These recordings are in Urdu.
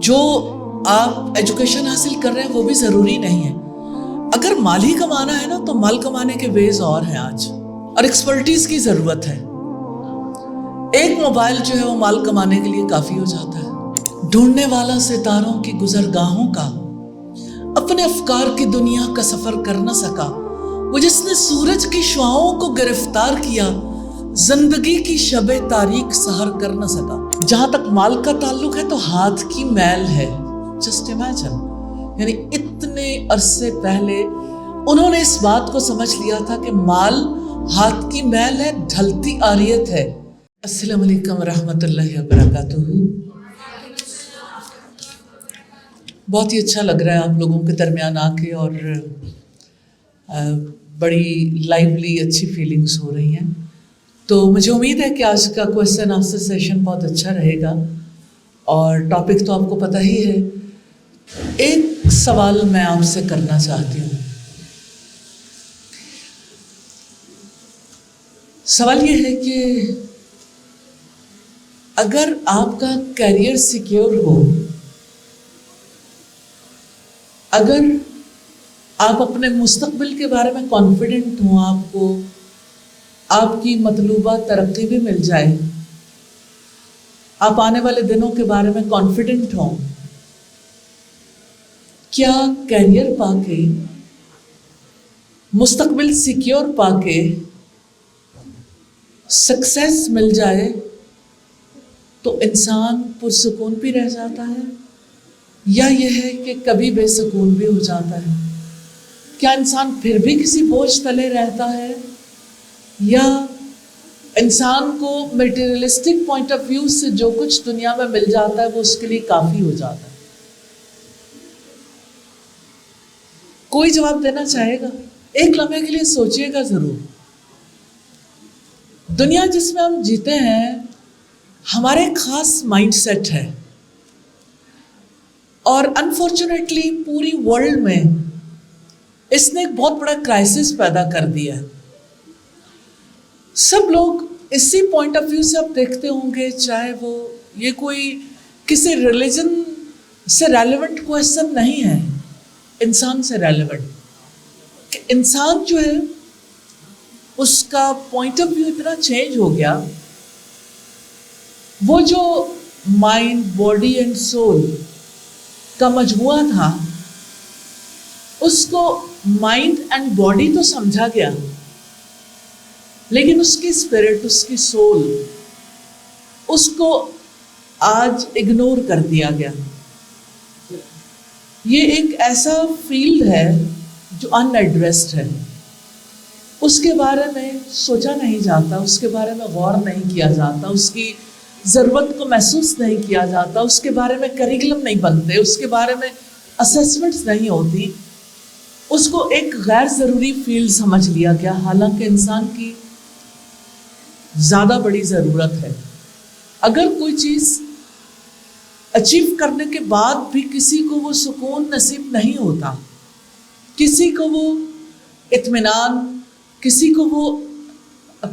جو آپ ایجوکیشن حاصل کر رہے ہیں وہ بھی ضروری نہیں ہے. اگر مال ہی کمانا ہے نا تو مال کمانے کے ویز اور ہیں آج, اور ایکسپرٹیز کی ضرورت ہے. ایک موبائل جو ہے وہ مال کمانے کے لیے کافی ہو جاتا ہے. ڈھونڈنے والا ستاروں کی گزرگاہوں کا, اپنے افکار کی دنیا کا سفر کر نہ سکا. وہ جس نے سورج کی شعاؤں کو گرفتار کیا, زندگی کی شب تاریک سحر کر نہ سکا. جہاں تک مال کا تعلق ہے تو ہاتھ کی میل ہے. جسٹ امیجن, یعنی اتنے عرصے پہلے انہوں نے اس بات کو سمجھ لیا تھا کہ مال ہاتھ کی میل ہے, ڈھلتی آریت ہے. السلام علیکم ورحمۃ اللہ وبرکاتہ. بہت ہی اچھا لگ رہا ہے آپ لوگوں کے درمیان آ کے, اور بڑی لائیولی اچھی فیلنگس ہو رہی ہیں. تو مجھے امید ہے کہ آج کا کویسچن آنسر سیشن بہت اچھا رہے گا, اور ٹاپک تو آپ کو پتہ ہی ہے. ایک سوال میں آپ سے کرنا چاہتی ہوں. سوال یہ ہے کہ اگر آپ کا کیریئر سیکیور ہو, اگر آپ اپنے مستقبل کے بارے میں کانفیڈنٹ ہوں, آپ کو آپ کی مطلوبہ ترقی بھی مل جائے, آپ آنے والے دنوں کے بارے میں کانفیڈنٹ ہوں, کیا کیریئر پا کے, مستقبل سیکیور پا کے, سکسیس مل جائے تو انسان پرسکون بھی رہ جاتا ہے, یا یہ ہے کہ کبھی بے سکون بھی ہو جاتا ہے؟ کیا انسان پھر بھی کسی بوجھ تلے رہتا ہے, یا انسان کو میٹیریلسٹک پوائنٹ آف ویو سے جو کچھ دنیا میں مل جاتا ہے وہ اس کے لیے کافی ہو جاتا ہے؟ کوئی جواب دینا چاہے گا؟ ایک لمحے کے لیے سوچئے گا ضرور. دنیا جس میں ہم جیتے ہیں ہمارے ایک خاص مائنڈ سیٹ ہے, اور انفارچونیٹلی پوری ورلڈ میں اس نے ایک بہت بڑا کرائسس پیدا کر دیا ہے. سب لوگ اسی پوائنٹ آف ویو سے آپ دیکھتے ہوں گے, چاہے وہ یہ کوئی کسی ریلیجن سے ریلیونٹ کویسچن نہیں ہے, انسان سے ریلیونٹ, کہ انسان جو ہے اس کا پوائنٹ آف ویو اتنا چینج ہو گیا. وہ جو مائنڈ, باڈی اینڈ سول کا مجموعہ تھا, اس کو مائنڈ اینڈ باڈی تو سمجھا گیا, لیکن اس کی اسپرٹ, اس کی سول, اس کو آج اگنور کر دیا گیا. یہ ایک ایسا فیلڈ ہے جو ان ایڈریسڈ ہے. اس کے بارے میں سوچا نہیں جاتا, اس کے بارے میں غور نہیں کیا جاتا, اس کی ضرورت کو محسوس نہیں کیا جاتا, اس کے بارے میں کریکلم نہیں بنتے, اس کے بارے میں اسیسمنٹس نہیں ہوتی. اس کو ایک غیر ضروری فیلڈ سمجھ لیا گیا, حالانکہ انسان کی زیادہ بڑی ضرورت ہے. اگر کوئی چیز اچیو کرنے کے بعد بھی کسی کو وہ سکون نصیب نہیں ہوتا, کسی کو وہ اطمینان, کسی کو وہ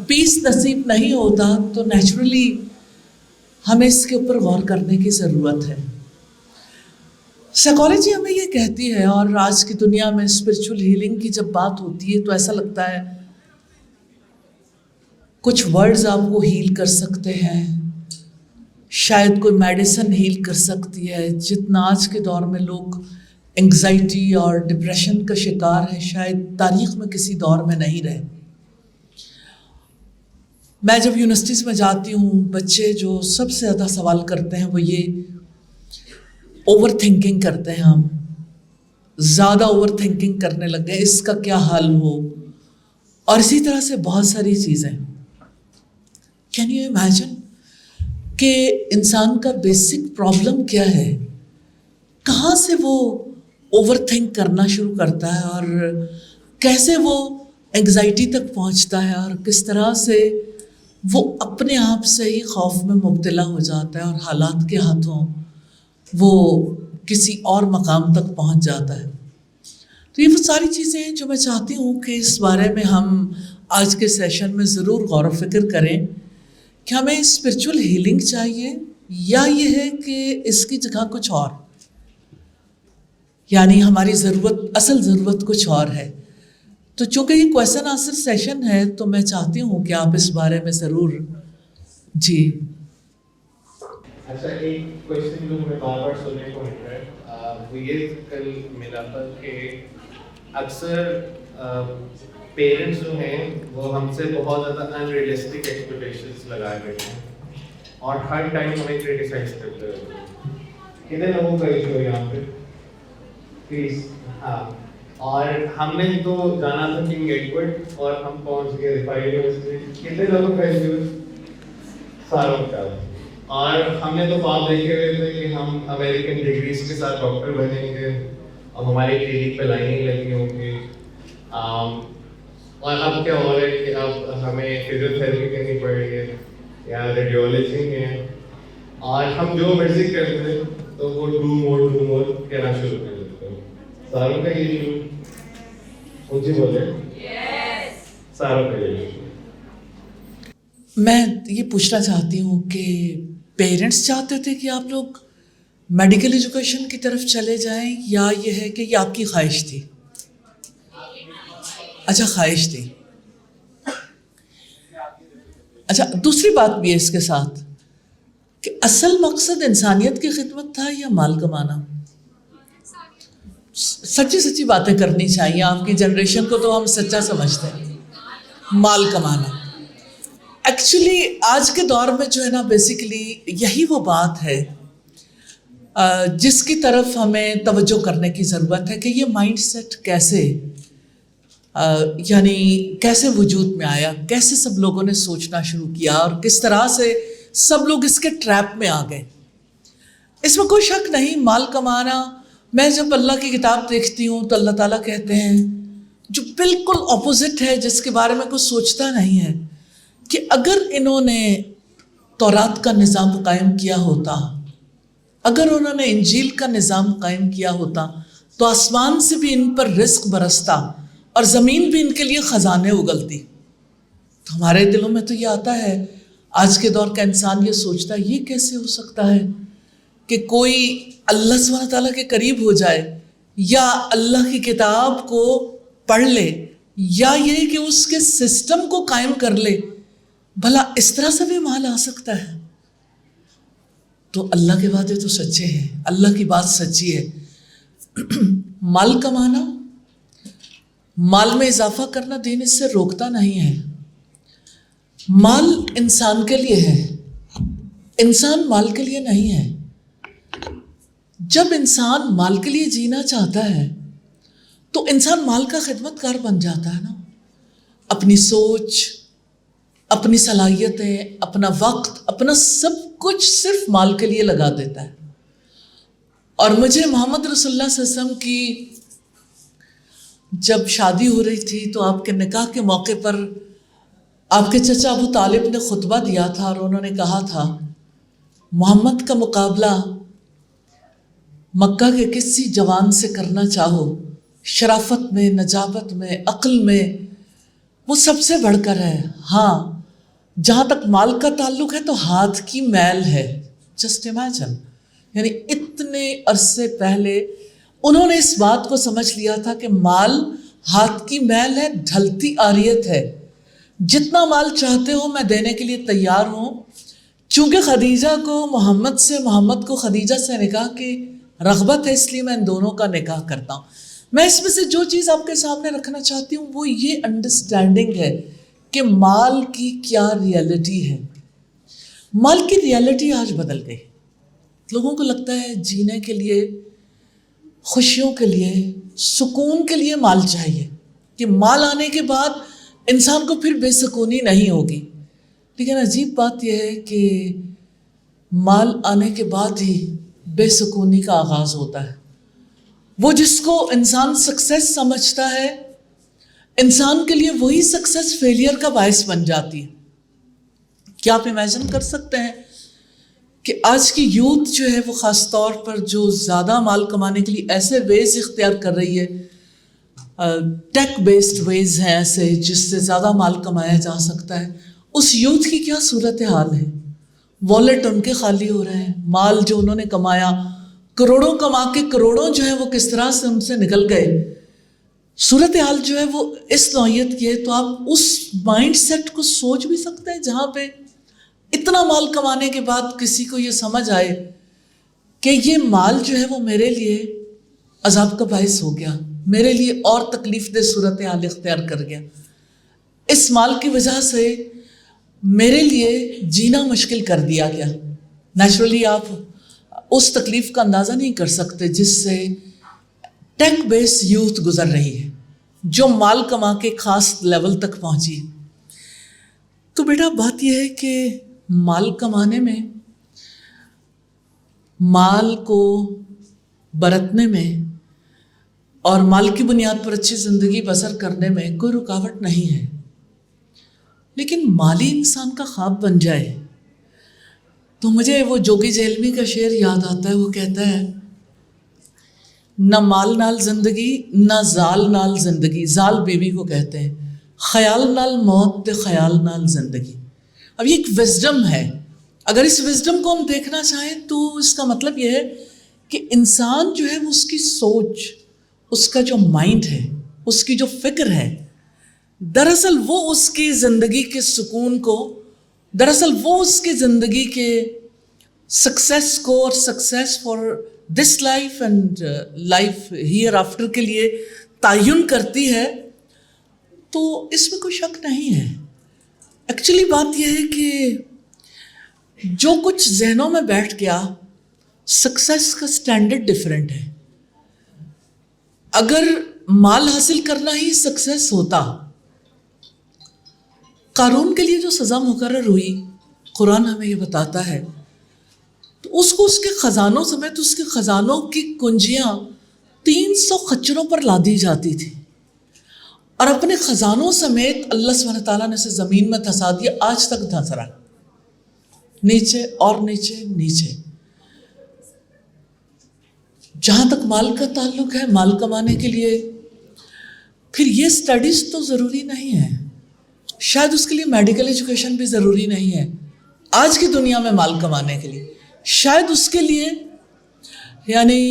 پیس نصیب نہیں ہوتا, تو نیچرلی ہمیں اس کے اوپر غور کرنے کی ضرورت ہے. سائیکالوجی ہمیں یہ کہتی ہے, اور آج کی دنیا میں اسپرچول ہیلنگ کی جب بات ہوتی ہے تو ایسا لگتا ہے کچھ ورڈز آپ کو ہیل کر سکتے ہیں, شاید کوئی میڈیسن ہیل کر سکتی ہے. جتنا آج کے دور میں لوگ انگزائٹی اور ڈپریشن کا شکار ہے, شاید تاریخ میں کسی دور میں نہیں رہے. میں جب یونیورسٹیز میں جاتی ہوں, بچے جو سب سے زیادہ سوال کرتے ہیں وہ یہ اوور تھنکنگ کرتے ہیں. ہم زیادہ اوور تھنکنگ کرنے لگ گئے, اس کا کیا حل ہو, اور اسی طرح سے بہت ساری چیزیں. کین یو امیجن کہ انسان کا بیسک پرابلم کیا ہے, کہاں سے وہ اوور تھنک کرنا شروع کرتا ہے, اور کیسے وہ انگزائٹی تک پہنچتا ہے, اور کس طرح سے وہ اپنے آپ سے ہی خوف میں مبتلا ہو جاتا ہے, اور حالات کے ہاتھوں وہ کسی اور مقام تک پہنچ جاتا ہے. تو یہ وہ ساری چیزیں ہیں جو میں چاہتی ہوں کہ اس بارے میں ہم آج کے سیشن میں ضرور غور و فکر کریں کہ ہمیں اسپرچول ہیلنگ چاہیے یا یہ ہے کہ اس کی جگہ کچھ اور، یعنی ہماری اصل ضرورت کچھ اور ہے؟ تو چونکہ یہ کویسچن آنسر سیشن ہے تو میں چاہتی ہوں کہ آپ اس بارے میں ضرور جی۔ اچھا، ایک کویشچن جو ہمیں بار بار سننے کو مل رہا ہے وہ یہ کل ملا تھا کہ اکثر پیرنٹس جو ہیں وہ ہم سے بہت زیادہ ان ریئلسٹک ایکسپیکٹیشنس لگائے بیٹھے ہیں اور ہر ٹائم ہمیں کریٹیسائز کرتے رہتے ہیں۔ کتنے لوگوں کا ایشو ہے یہاں پہ پلیز؟ ہاں، اور ہم نے تو جانا تھا کنگ ایڈورڈ اور ہم پہنچ گئے ریفائن یونیورسٹی۔ کتنے لوگوں کا ایشو ہے؟ ساروں کا۔ اور ہم نے تو خواب دیکھے ہوئے تھے کہ ہم امریکن ڈگریز کے ساتھ ڈاکٹر بنیں گے اور ہماری کلینک پہ لائنیں لگی ہوں گی، اور اب کیا ہو رہا ہے کہ اب ہمیں فزیو تھراپی کرنی پڑ رہی ہے یا ریڈیولوجی ہے، اور ہم جو مرضی کرتے ہیں تو وہ ڈو مور کہنا شروع کر دیتے ہیں۔ ساروں کا یہ ایشو مجھے بولے ساروں کا یہ ایشو۔ میں یہ پوچھنا چاہتی ہوں کہ پیرنٹس چاہتے تھے کہ آپ لوگ میڈیکل ایجوکیشن کی طرف چلے جائیں، یا یہ ہے کہ یہ آپ کی خواہش تھی؟ اچھا، خواہش تھی۔ اچھا، دوسری بات بھی ہے اس کے ساتھ کہ اصل مقصد انسانیت کی خدمت تھا یا مال کمانا؟ سچی باتیں کرنی چاہیے، آپ کی جنریشن کو تو ہم سچا سمجھتے ہیں، مال کمانا۔ ایکچولی آج کے دور میں جو ہے نا، بیسیکلی یہی وہ بات ہے جس کی طرف ہمیں توجہ کرنے کی ضرورت ہے کہ یہ مائنڈ سیٹ کیسے یعنی کیسے وجود میں آیا، کیسے سب لوگوں نے سوچنا شروع کیا اور کس طرح سے سب لوگ اس کے ٹریپ میں آ گئے۔ اس میں کوئی شک نہیں، مال کمانا، میں جب اللہ کی کتاب دیکھتی ہوں تو اللہ تعالیٰ کہتے ہیں جو بالکل اپوزٹ ہے، جس کے بارے میں کوئی سوچتا نہیں ہے، کہ اگر انہوں نے تورات کا نظام قائم کیا ہوتا، اگر انہوں نے انجیل کا نظام قائم کیا ہوتا تو آسمان سے بھی ان پر رزق برستا اور زمین بھی ان کے لیے خزانے اگلتی۔ تو ہمارے دلوں میں تو یہ آتا ہے، آج کے دور کا انسان یہ سوچتا ہے یہ کیسے ہو سکتا ہے کہ کوئی اللہ سبحانہ تعالیٰ کے قریب ہو جائے یا اللہ کی کتاب کو پڑھ لے یا یہ کہ اس کے سسٹم کو قائم کر لے، بھلا اس طرح سے بھی مال آ سکتا ہے؟ تو اللہ کے وعدے تو سچے ہیں، اللہ کی بات سچی ہے۔ مال کمانا، مال میں اضافہ کرنا دین اس سے روکتا نہیں ہے۔ مال انسان کے لیے ہے، انسان مال کے لیے نہیں ہے۔ جب انسان مال کے لیے جینا چاہتا ہے تو انسان مال کا خدمت گار بن جاتا ہے نا، اپنی سوچ، اپنی صلاحیتیں، اپنا وقت، اپنا سب کچھ صرف مال کے لیے لگا دیتا ہے۔ اور مجھے محمد رسول اللہ صلی اللہ علیہ وسلم کی جب شادی ہو رہی تھی تو آپ کے نکاح کے موقع پر آپ کے چچا ابو طالب نے خطبہ دیا تھا اور انہوں نے کہا تھا محمد کا مقابلہ مکہ کے کسی جوان سے کرنا چاہو، شرافت میں، نجابت میں، عقل میں، وہ سب سے بڑھ کر ہے۔ ہاں، جہاں تک مال کا تعلق ہے تو ہاتھ کی میل ہے۔ جسٹ امیجن، یعنی اتنے عرصے پہلے انہوں نے اس بات کو سمجھ لیا تھا کہ مال ہاتھ کی میل ہے، ڈھلتی عاریت ہے، جتنا مال چاہتے ہو میں دینے کے لیے تیار ہوں۔ چونکہ خدیجہ کو محمد سے، محمد کو خدیجہ سے نکاح کی رغبت ہے، اس لیے میں ان دونوں کا نکاح کرتا ہوں۔ میں اس میں سے جو چیز آپ کے سامنے رکھنا چاہتی ہوں وہ یہ انڈرسٹینڈنگ ہے کہ مال کی کیا ریئلٹی ہے۔ مال کی ریئلٹی آج بدل گئی۔ لوگوں کو لگتا ہے جینے کے لیے، خوشیوں کے لیے، سکون کے لیے مال چاہیے، کہ مال آنے کے بعد انسان کو پھر بے سکونی نہیں ہوگی۔ لیکن عجیب بات یہ ہے کہ مال آنے کے بعد ہی بے سکونی کا آغاز ہوتا ہے۔ وہ جس کو انسان سکسیس سمجھتا ہے، انسان کے لیے وہی سکسیس فیلئر کا باعث بن جاتی ہے۔ کیا آپ امیجن کر سکتے ہیں کہ آج کی یوتھ جو ہے وہ خاص طور پر جو زیادہ مال کمانے کے لیے ایسے ویز اختیار کر رہی ہے، ٹیک بیسڈ ویز ہیں ایسے جس سے زیادہ مال کمایا جا سکتا ہے، اس یوتھ کی کیا صورتحال ہے؟ والٹ ان کے خالی ہو رہے ہیں، مال جو انہوں نے کمایا، کروڑوں کما کے کروڑوں جو ہے وہ کس طرح سے ان سے نکل گئے. صورتحال جو ہے وہ اس نوعیت کی ہے. تو آپ اس مائنڈ سیٹ کو سوچ بھی سکتے ہیں جہاں پہ اتنا مال کمانے کے بعد کسی کو یہ سمجھ آئے کہ یہ مال جو ہے وہ میرے لیے عذاب کا باعث ہو گیا، میرے لیے اور تکلیف دہ صورتحال اختیار کر گیا، اس مال کی وجہ سے میرے لیے جینا مشکل کر دیا گیا. نیچرلی آپ اس تکلیف کا اندازہ نہیں کر سکتے جس سے ٹیک بیس یوتھ گزر رہی ہے، جو مال کما کے خاص لیول تک پہنچی. تو بیٹا بات یہ ہے کہ مال کمانے میں، مال کو برتنے میں اور مال کی بنیاد پر اچھی زندگی بسر کرنے میں کوئی رکاوٹ نہیں ہے، لیکن مالی انسان کا خواب بن جائے تو مجھے وہ جوگی جیلمی کا شعر یاد آتا ہے. وہ کہتا ہے نہ مال نال زندگی نہ زال نال زندگی، زال بیوی کو کہتے ہیں، خیال نال موت تے خیال نال زندگی. اب یہ ایک وزڈم ہے. اگر اس وزڈم کو ہم دیکھنا چاہیں تو اس کا مطلب یہ ہے کہ انسان جو ہے وہ اس کی سوچ، اس کا جو مائنڈ ہے، اس کی جو فکر ہے، دراصل وہ اس کی زندگی کے سکون کو، دراصل وہ اس کی زندگی کے سکسیس کو اور success for this life and life hereafter کے لیے تعین کرتی ہے. تو اس میں کوئی شک نہیں ہے. ایکچولی بات یہ ہے کہ جو کچھ ذہنوں میں بیٹھ گیا، سکسیس کا سٹینڈرڈ ڈیفرنٹ ہے. اگر مال حاصل کرنا ہی سکسیس ہوتا، قارون کے لیے جو سزا مقرر ہوئی قرآن ہمیں یہ بتاتا ہے، تو اس کو اس کے خزانوں سمیت اس کے خزانوں کی کنجیاں 300 خچروں پر لادی جاتی تھی، اور اپنے خزانوں سمیت اللہ سبحانہ تعالیٰ نے اسے زمین میں دھسا دیا. آج تک دھس رہا، نیچے اور نیچے نیچے. جہاں تک مال کا تعلق ہے، مال کمانے کے لیے پھر یہ سٹڈیز تو ضروری نہیں ہے، شاید اس کے لیے میڈیکل ایجوکیشن بھی ضروری نہیں ہے آج کی دنیا میں مال کمانے کے لیے. شاید اس کے لیے یعنی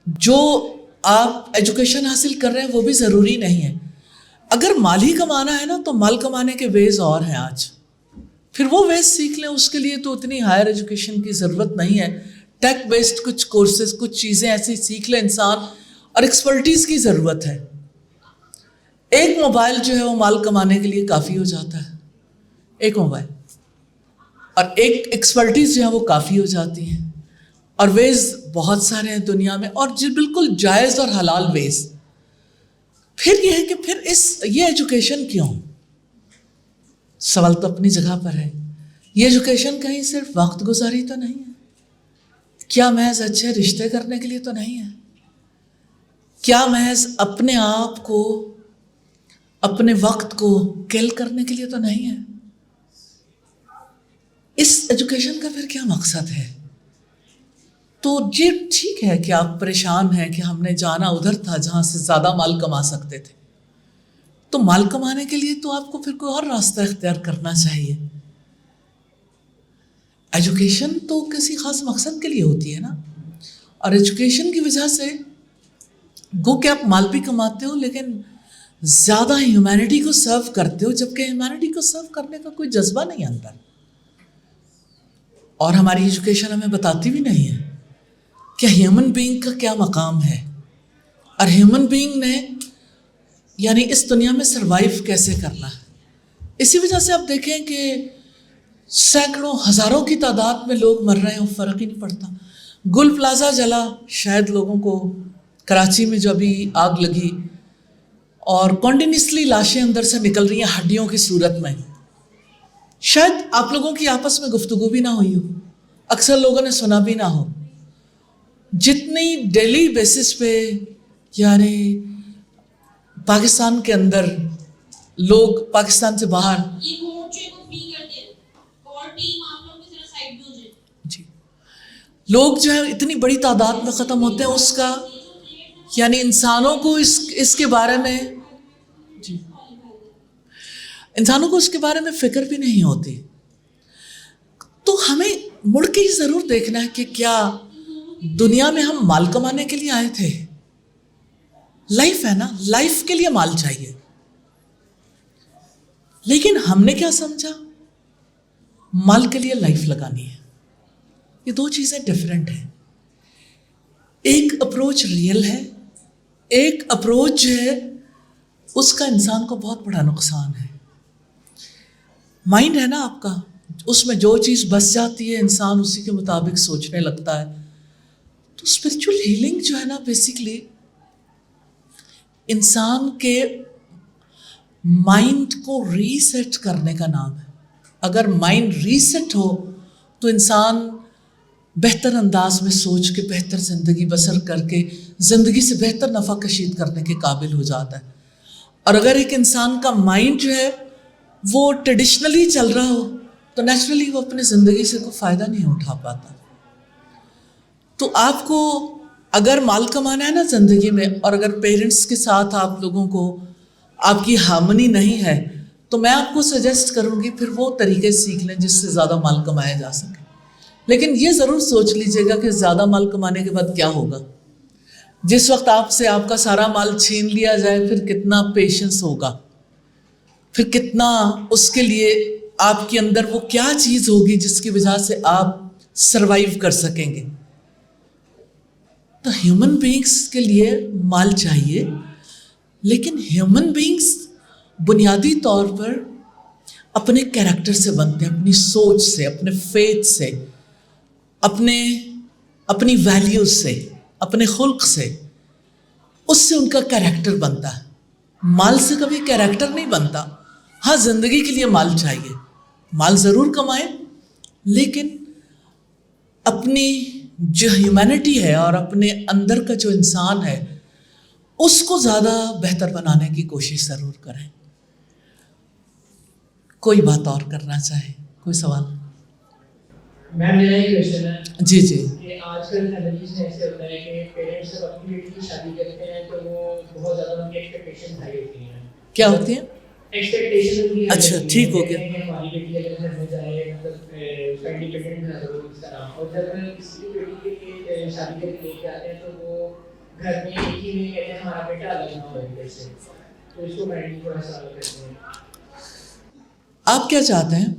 جو آپ ایجوکیشن حاصل کر رہے ہیں وہ بھی ضروری نہیں ہے. اگر مال ہی کمانا ہے نا تو مال کمانے کے ویز اور ہیں آج، پھر وہ ویز سیکھ لیں. اس کے لیے تو اتنی ہائر ایجوکیشن کی ضرورت نہیں ہے. ٹیک بیسڈ کچھ کورسز، کچھ چیزیں ایسی سیکھ لیں انسان، اور ایکسپرٹیز کی ضرورت ہے. ایک موبائل جو ہے وہ مال کمانے کے لیے کافی ہو جاتا ہے، ایک موبائل، اور ایک ایکسپرٹیز جو ہے وہ کافی ہو جاتی ہیں. اور ویز بہت سارے ہیں دنیا میں، اور جو بالکل جائز اور حلال ویز. پھر یہ ہے کہ پھر یہ ایجوکیشن کیوں؟ سوال تو اپنی جگہ پر ہے. یہ ایجوکیشن کہیں صرف وقت گزاری تو نہیں ہے؟ کیا محض اچھے رشتے کرنے کے لیے تو نہیں ہے؟ کیا محض اپنے آپ کو، اپنے وقت کو کل کرنے کے لیے تو نہیں ہے؟ اس ایجوکیشن کا پھر کیا مقصد ہے؟ تو یہ ٹھیک ہے کہ آپ پریشان ہیں کہ ہم نے جانا ادھر تھا جہاں سے زیادہ مال کما سکتے تھے. تو مال کمانے کے لیے تو آپ کو پھر کوئی اور راستہ اختیار کرنا چاہیے. ایجوکیشن تو کسی خاص مقصد کے لیے ہوتی ہے نا، اور ایجوکیشن کی وجہ سے گو کہ آپ مال بھی کماتے ہو لیکن زیادہ ہیومینٹی کو سرو کرتے ہو، جبکہ ہیومینٹی کو سرو کرنے کا کوئی جذبہ نہیں اندر. اور ہماری ایجوکیشن ہمیں بتاتی بھی نہیں ہے کہ ہیومن بینگ کا کیا مقام ہے، اور ہیومن بینگ نے یعنی اس دنیا میں سروائیو کیسے کرنا ہے. اسی وجہ سے آپ دیکھیں کہ سینکڑوں ہزاروں کی تعداد میں لوگ مر رہے ہیں، فرق ہی نہیں پڑتا. گل پلازا جلا، شاید لوگوں کو کراچی میں جو ابھی آگ لگی اور کنٹینیوسلی لاشیں اندر سے نکل رہی ہیں ہڈیوں کی صورت میں، شاید آپ لوگوں کی آپس میں گفتگو بھی نہ ہوئی ہو، اکثر لوگوں نے سنا بھی نہ ہو. جتنی ڈیلی بیسس پہ یعنی پاکستان کے اندر لوگ پاکستان سے باہر جی لوگ جو ہے اتنی بڑی تعداد میں ختم ہوتے ہیں، اس کا یعنی انسانوں کو اس کے بارے میں جی انسانوں کو اس کے بارے میں فکر بھی نہیں ہوتی. تو ہمیں مڑ کے ہی ضرور دیکھنا ہے کہ کیا دنیا میں ہم مال کمانے کے لیے آئے تھے؟ لائف ہے نا، لائف کے لیے مال چاہیے، لیکن ہم نے کیا سمجھا؟ مال کے لیے لائف لگانی ہے۔ یہ دو چیزیں ڈفرینٹ ہیں۔ ایک اپروچ ریئل ہے، ایک اپروچ جو ہے اس کا انسان کو بہت بڑا نقصان ہے۔ مائنڈ ہے نا آپ کا، اس میں جو چیز بس جاتی ہے انسان اسی کے مطابق سوچنے لگتا ہے۔ تو اسپرچول ہیلنگ جو ہے نا بیسیکلی انسان کے مائنڈ کو ریسیٹ کرنے کا نام ہے۔ اگر مائنڈ ریسیٹ ہو تو انسان بہتر انداز میں سوچ کے بہتر زندگی بسر کر کے زندگی سے بہتر نفع کشید کرنے کے قابل ہو جاتا ہے۔ اور اگر ایک انسان کا مائنڈ جو ہے وہ ٹریڈیشنلی چل رہا ہو تو نیچرلی وہ اپنی زندگی سے کوئی فائدہ نہیں اٹھا پاتا۔ تو آپ کو اگر مال کمانا ہے نا زندگی میں، اور اگر پیرنٹس کے ساتھ آپ لوگوں کو آپ کی ہارمنی نہیں ہے، تو میں آپ کو سجیسٹ کروں گی پھر وہ طریقے سیکھ لیں جس سے زیادہ مال کمایا جا سکے۔ لیکن یہ ضرور سوچ لیجیے گا کہ زیادہ مال کمانے کے بعد کیا ہوگا۔ جس وقت آپ سے آپ کا سارا مال چھین لیا جائے پھر کتنا پیشنس ہوگا، پھر کتنا اس کے لیے آپ کے اندر وہ کیا چیز ہوگی جس کی وجہ سے آپ سروائیو کر سکیں گے۔ تو ہیومن بینگس کے لیے مال چاہیے، لیکن ہیومن بینگس بنیادی طور پر اپنے کیریکٹر سے بنتے ہیں، اپنی سوچ سے، اپنے فیتھ سے، اپنی ویلیوز سے، اپنے خلق سے، اس سے ان کا کیریکٹر بنتا ہے۔ مال سے کبھی کیریکٹر نہیں بنتا۔ ہاں زندگی کے لیے مال چاہیے، مال ضرور کمائیں، لیکن اپنی جو ہیومینٹی ہے اور اپنے اندر کا جو انسان ہے اس کو زیادہ بہتر بنانے کی کوشش ضرور کریں۔ کوئی بات اور کرنا چاہے، کوئی سوال؟ میم میرا ایک کویشچن ہے جی جی کہ آج کل فیملیز میں ایسے ہوتا ہے کہ پیرنٹس جب اپنی بیٹی کی شادی کرتے ہیں تو وہ بہت زیادہ ان کی ایکسپیکٹیشن ہائی ہوتی ہیں۔ کیا ہوتی ہیں؟ ایکسپیکٹیشن ان کی اچھا ٹھیک ہو گیا۔ ہماری بیٹی اگر گھر میں جائے مطلب اس کا انڈیپینڈنٹ گھر ہو اس طرح، اور جب کسی بھی بیٹی کے لیے شادی کر کے لے کے آتے ہیں تو وہ گھر میں ایک ہی میں کہتے ہیں ہمارا بیٹا الگ نہ ہو جیسے، تو اس کو مینڈی تھوڑا سا الگ کرتے ہیں۔ آپ کیا چاہتے ہیں؟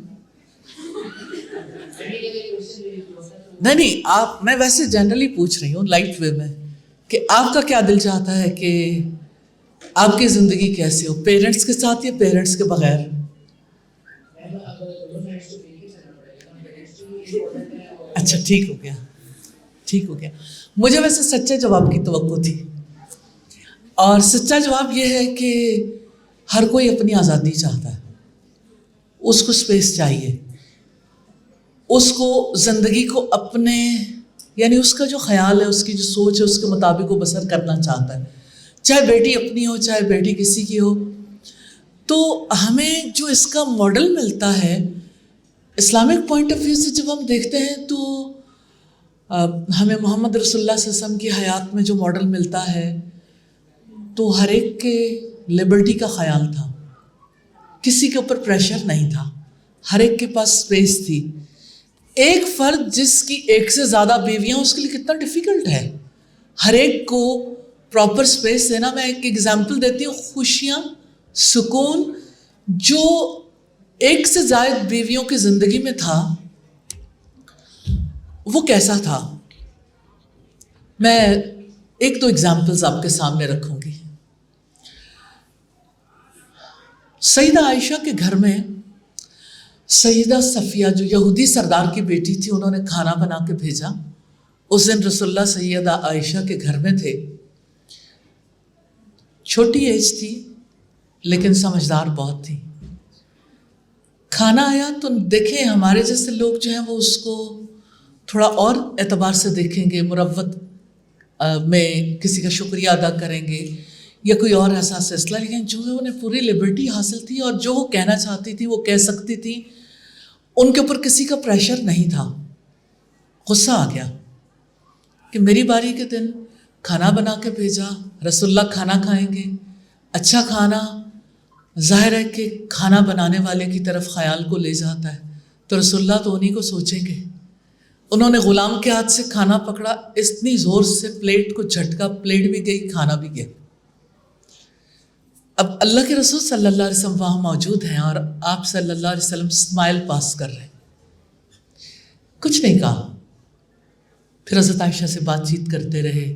نہیں آپ، میں ویسے جنرلی پوچھ رہی ہوں لائٹ وے میں کہ آپ کا کیا دل چاہتا ہے کہ آپ کی زندگی کیسے ہو، پیرنٹس کے ساتھ یا پیرنٹس کے بغیر؟ اچھا ٹھیک ہو گیا، ٹھیک ہو گیا۔ مجھے ویسے سچے جواب کی توقع تھی، اور سچا جواب یہ ہے کہ ہر کوئی اپنی آزادی چاہتا ہے، اس کو اسپیس چاہیے، اس کو زندگی کو اپنے یعنی اس کا جو خیال ہے، اس کی جو سوچ ہے، اس کے مطابق وہ بسر کرنا چاہتا ہے، چاہے بیٹی اپنی ہو چاہے بیٹی کسی کی ہو۔ تو ہمیں جو اس کا ماڈل ملتا ہے اسلامک پوائنٹ آف ویو سے جب ہم دیکھتے ہیں تو ہمیں محمد رسول اللہ صلی اللہ علیہ وسلم کی حیات میں جو ماڈل ملتا ہے تو ہر ایک کے لبرٹی کا خیال تھا، کسی کے اوپر پریشر نہیں تھا، ہر ایک کے پاس اسپیس تھی۔ ایک فرد جس کی ایک سے زیادہ بیویاں، اس کے لیے کتنا ڈیفیکلٹ ہے ہر ایک کو پراپر اسپیس دینا۔ میں ایک ایگزامپل دیتی ہوں، خوشیاں، سکون جو ایک سے زائد بیویوں کی زندگی میں تھا وہ کیسا تھا؟ میں ایک دو ایگزامپلز آپ کے سامنے رکھوں گی۔ سیدہ عائشہ کے گھر میں سیدہ صفیہ جو یہودی سردار کی بیٹی تھی، انہوں نے کھانا بنا کے بھیجا۔ اس دن رسول اللہ سیدہ عائشہ کے گھر میں تھے، چھوٹی ایج تھی لیکن سمجھدار بہت تھی۔ کھانا آیا تو دیکھیں ہمارے جیسے لوگ جو ہیں وہ اس کو تھوڑا اور اعتبار سے دیکھیں گے، مروت میں کسی کا شکریہ ادا کریں گے یا کوئی اور ایسا سلسلہ، لیکن جو ہے انہیں پوری لبرٹی حاصل تھی اور جو وہ کہنا چاہتی تھی وہ کہہ سکتی تھی، ان کے اوپر کسی کا پریشر نہیں تھا۔ غصہ آ گیا کہ میری باری کے دن کھانا بنا کے بھیجا، رسول اللہ کھانا کھائیں گے، اچھا کھانا ظاہر ہے کہ کھانا بنانے والے کی طرف خیال کو لے جاتا ہے، تو رسول اللہ تو انہیں کو سوچیں گے. انہوں نے غلام کے ہاتھ سے کھانا پکڑا, اتنی زور سے پلیٹ کو جھٹکا, پلیٹ بھی گئی, کھانا بھی گیا. اب اللہ کے رسول صلی اللہ علیہ وسلم وہاں موجود ہیں اور آپ صلی اللہ علیہ وسلم اسمائل پاس کر رہے ہیں, کچھ نہیں کہا. پھر حضرت عائشہ سے بات چیت کرتے رہے,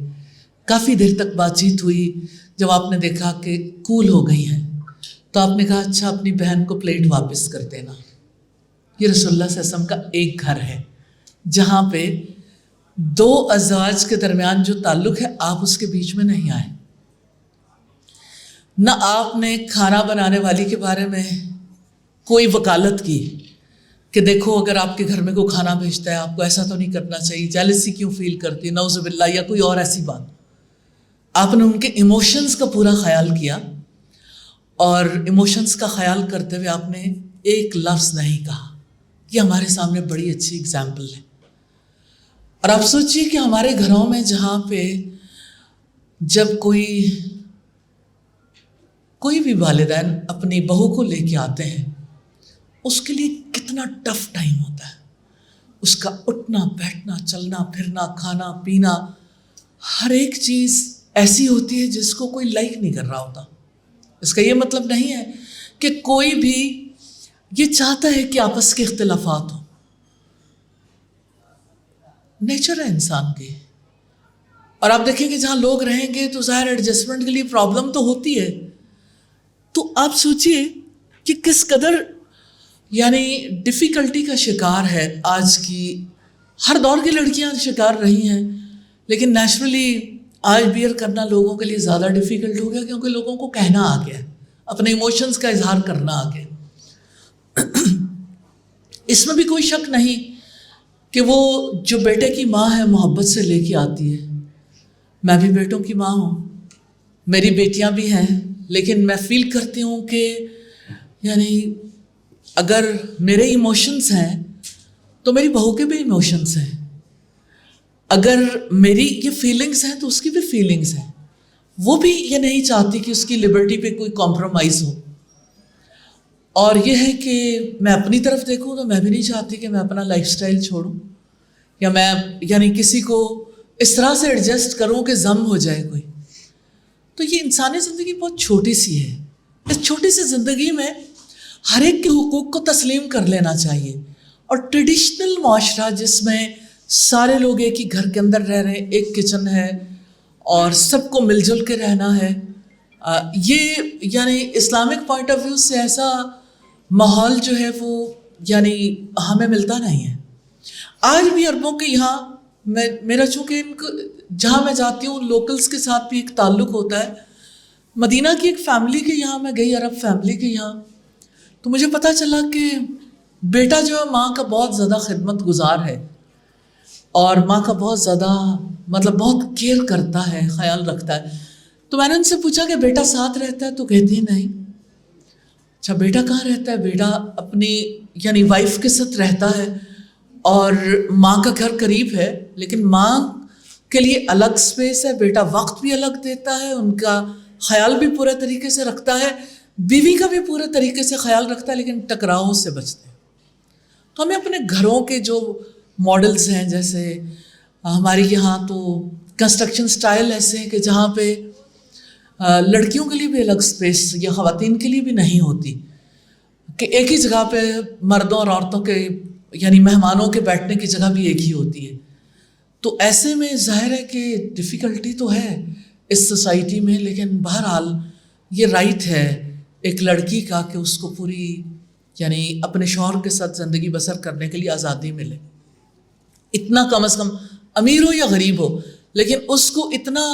کافی دیر تک بات چیت ہوئی. جب آپ نے دیکھا کہ کول ہو گئی ہیں تو آپ نے کہا اچھا اپنی بہن کو پلیٹ واپس کر دینا. یہ رسول اللہ صلی اللہ علیہ وسلم کا ایک گھر ہے جہاں پہ دو ازواج کے درمیان جو تعلق ہے آپ اس کے بیچ میں نہیں آئے. نہ آپ نے کھانا بنانے والی کے بارے میں کوئی وکالت کی کہ دیکھو اگر آپ کے گھر میں کوئی کھانا بھیجتا ہے آپ کو ایسا تو نہیں کرنا چاہیے, جیلسی کیوں فیل کرتی, نعوذ باللہ, یا کوئی اور ایسی بات. آپ نے ان کے ایموشنز کا پورا خیال کیا اور ایموشنز کا خیال کرتے ہوئے آپ نے ایک لفظ نہیں کہا. یہ ہمارے سامنے بڑی اچھی اگزامپل ہے. اور آپ سوچئے کہ ہمارے گھروں میں جہاں پہ جب کوئی بھی والدین اپنی بہو کو لے کے آتے ہیں اس کے لیے کتنا ٹف ٹائم ہوتا ہے. اس کا اٹھنا بیٹھنا چلنا پھرنا کھانا پینا ہر ایک چیز ایسی ہوتی ہے جس کو کوئی لائک نہیں کر رہا ہوتا. اس کا یہ مطلب نہیں ہے کہ کوئی بھی یہ چاہتا ہے کہ آپس کے اختلافات ہوں. نیچر ہے انسان کی. اور آپ دیکھیں کہ جہاں لوگ رہیں گے تو ظاہر ایڈجسٹمنٹ کے لیے پرابلم تو ہوتی ہے. تو آپ سوچئے کہ کس قدر یعنی ڈیفیکلٹی کا شکار ہے آج کی ہر دور کی لڑکیاں شکار رہی ہیں, لیکن نیچرلی آج بیئر کرنا لوگوں کے لیے زیادہ ڈیفیکلٹ ہو گیا کیونکہ لوگوں کو کہنا آ گیا, اپنے ایموشنز کا اظہار کرنا آ گیا. اس میں بھی کوئی شک نہیں کہ وہ جو بیٹے کی ماں ہے محبت سے لے کے آتی ہے. میں بھی بیٹوں کی ماں ہوں, میری بیٹیاں بھی ہیں, لیکن میں فیل کرتی ہوں کہ یعنی اگر میرے ایموشنز ہیں تو میری بہو کے بھی ایموشنز ہیں, اگر میری یہ فیلنگز ہیں تو اس کی بھی فیلنگز ہیں. وہ بھی یہ نہیں چاہتی کہ اس کی لبرٹی پہ کوئی کمپرومائز ہو. اور یہ ہے کہ میں اپنی طرف دیکھوں تو میں بھی نہیں چاہتی کہ میں اپنا لائف سٹائل چھوڑوں یا میں یعنی کسی کو اس طرح سے ایڈجسٹ کروں کہ ضم ہو جائے کوئی. تو یہ انسانی زندگی بہت چھوٹی سی ہے. اس چھوٹی سی زندگی میں ہر ایک کے حقوق کو تسلیم کر لینا چاہیے. اور ٹریڈیشنل معاشرہ جس میں سارے لوگ ایک ہی گھر کے اندر رہ رہے ہیں, ایک کچن ہے اور سب کو مل جل کے رہنا ہے, یہ یعنی اسلامک پوائنٹ آف ویو سے ایسا ماحول جو ہے وہ یعنی ہمیں ملتا نہیں ہے. آج بھی عربوں کے یہاں میرا چونکہ ان کو جہاں میں جاتی ہوں لوکلز کے ساتھ بھی ایک تعلق ہوتا ہے. مدینہ کی ایک فیملی کے یہاں میں گئی, عرب فیملی کے یہاں, تو مجھے پتہ چلا کہ بیٹا جو ہے ماں کا بہت زیادہ خدمت گزار ہے اور ماں کا بہت زیادہ مطلب بہت کیئر کرتا ہے, خیال رکھتا ہے. تو میں نے ان سے پوچھا کہ بیٹا ساتھ رہتا ہے, تو کہتی ہے نہیں. اچھا بیٹا کہاں رہتا ہے؟ بیٹا اپنی یعنی وائف کے ساتھ رہتا ہے اور ماں کا گھر قریب ہے, لیکن ماں کے لیے الگ سپیس ہے. بیٹا وقت بھی الگ دیتا ہے, ان کا خیال بھی پورے طریقے سے رکھتا ہے, بیوی کا بھی پورے طریقے سے خیال رکھتا ہے, لیکن ٹکراؤں سے بچتے ہیں. تو ہمیں اپنے گھروں کے جو ماڈلز ہیں, جیسے ہمارے یہاں تو کنسٹرکشن سٹائل ایسے ہیں کہ جہاں پہ لڑکیوں کے لیے بھی الگ سپیس یا خواتین کے لیے بھی نہیں ہوتی, کہ ایک ہی جگہ پہ مردوں اور عورتوں کے یعنی مہمانوں کے بیٹھنے کی جگہ بھی ایک ہی ہوتی ہے. تو ایسے میں ظاہر ہے کہ ڈیفیکلٹی تو ہے اس سوسائٹی میں, لیکن بہرحال یہ رائٹ ہے ایک لڑکی کا کہ اس کو پوری یعنی اپنے شوہر کے ساتھ زندگی بسر کرنے کے لیے آزادی ملے. اتنا کم از کم امیر ہو یا غریب ہو, لیکن اس کو اتنا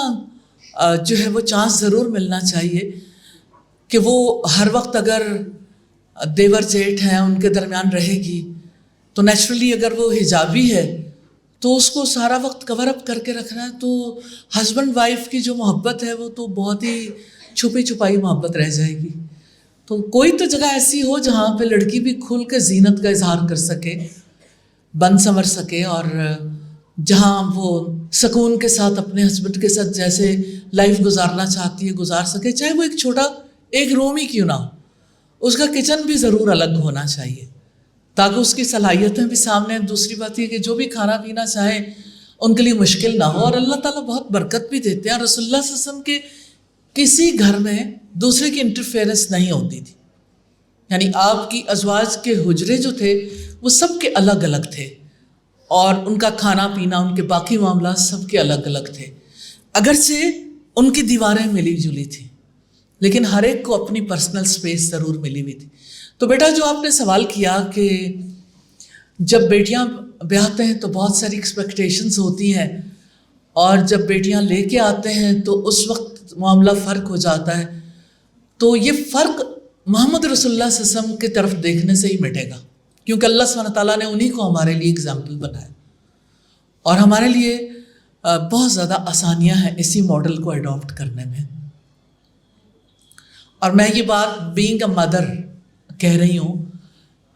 جو ہے وہ چانس ضرور ملنا چاہیے کہ وہ ہر وقت اگر دیور جیٹھ ہیں ان کے درمیان رہے گی تو نیچرلی اگر وہ حجابی ہے تو اس کو سارا وقت کور اپ کر کے رکھنا ہے. تو ہسبینڈ وائف کی جو محبت ہے وہ تو بہت ہی چھپی چھپائی محبت رہ جائے گی. تو کوئی تو جگہ ایسی ہو جہاں پہ لڑکی بھی کھل کے زینت کا اظہار کر سکے, بن سنور سکے, اور جہاں وہ سکون کے ساتھ اپنے ہسبینڈ کے ساتھ جیسے لائف گزارنا چاہتی ہے گزار سکے, چاہے وہ ایک چھوٹا ایک روم ہی کیوں نہ ہو, اس کا کچن بھی ضرور الگ ہونا چاہیے. تاکہ اس کی صلاحیتیں بھی سامنے ہیں. دوسری بات یہ کہ جو بھی کھانا پینا چاہیں ان کے لیے مشکل نہ ہو, اور اللہ تعالیٰ بہت برکت بھی دیتے ہیں. اور رسول اللہ صلی اللہ علیہ وسلم کے کسی گھر میں دوسرے کی انٹرفیئرنس نہیں ہوتی تھی. یعنی آپ کی ازواج کے حجرے جو تھے وہ سب کے الگ الگ تھے, اور ان کا کھانا پینا, ان کے باقی معاملات سب کے الگ الگ تھے. اگرچہ ان کی دیواریں ملی جلی تھیں, لیکن ہر ایک کو اپنی پرسنل سپیس ضرور ملی ہوئی تھی. تو بیٹا جو آپ نے سوال کیا کہ جب بیٹیاں بیاہتے ہیں تو بہت ساری ایکسپیکٹیشنز ہوتی ہیں, اور جب بیٹیاں لے کے آتے ہیں تو اس وقت معاملہ فرق ہو جاتا ہے. تو یہ فرق محمد رسول اللہ صلی اللہ علیہ وسلم کی طرف دیکھنے سے ہی مٹے گا, کیونکہ اللہ سبحانہ تعالیٰ نے انہی کو ہمارے لیے اگزامپل بنایا, اور ہمارے لیے بہت زیادہ آسانیاں ہیں اسی ماڈل کو اڈاپٹ کرنے میں. اور میں یہ بات بینگ اے مدر کہہ رہی ہوں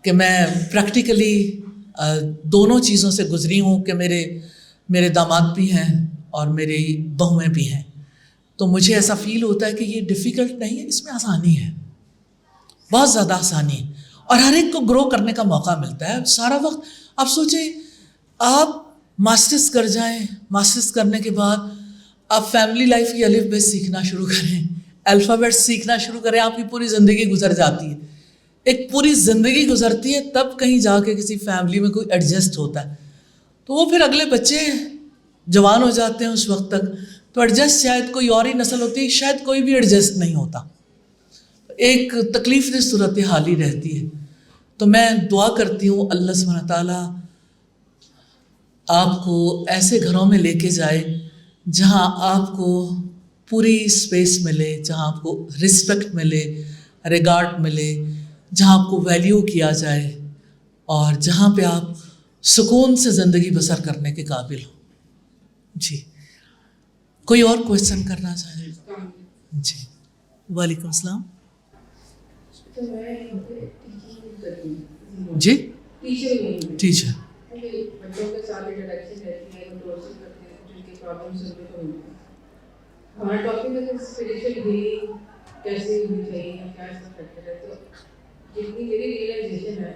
کہ میں پریکٹیکلی دونوں چیزوں سے گزری ہوں کہ میرے داماد بھی ہیں اور میری بہویں بھی ہیں. تو مجھے ایسا فیل ہوتا ہے کہ یہ ڈیفیکلٹ نہیں ہے, اس میں آسانی ہے, بہت زیادہ آسانی ہے, اور ہر ایک کو گرو کرنے کا موقع ملتا ہے سارا وقت. آپ سوچیں, آپ ماسٹرز کر جائیں, ماسٹرز کرنے کے بعد آپ فیملی لائف کی الف بے سیکھنا شروع کریں, الفابیٹ سیکھنا شروع کریں, آپ کی پوری زندگی گزر جاتی ہے. ایک پوری زندگی گزرتی ہے, تب کہیں جا کے کسی فیملی میں کوئی ایڈجسٹ ہوتا ہے. تو وہ پھر اگلے بچے جوان ہو جاتے ہیں اس وقت تک, تو ایڈجسٹ شاید کوئی اور ہی نسل ہوتی ہے, شاید کوئی بھی ایڈجسٹ نہیں ہوتا, ایک تکلیف دہ صورت حال ہی رہتی ہے. تو میں دعا کرتی ہوں اللہ سبحانہ تعالیٰ آپ کو ایسے گھروں میں لے کے جائے جہاں آپ کو پوری اسپیس ملے, جہاں آپ کو رسپیکٹ ملے, ریگارڈ ملے, جہاں آپ کو ویلیو کیا جائے, اور جہاں پہ آپ سکون سے زندگی بسر کرنے کے قابل ہوں. جی, کوئی اور کویشچن کرنا چاہے؟ جی, وعلیکم السلام. جی, ٹیچر. بچوں کے ساتھ انٹریکشن رہتی ہے, انٹروڈکشن کرتے ہیں, جن کی پرابلم سننے کو ملتی ہے. ہمارا ٹاپک ہے اسپریچول ہیلنگ کیسے ہونی چاہیے, کیا اس کا فیکٹر ہے. تو جتنی میری ریئلائزیشن ہے,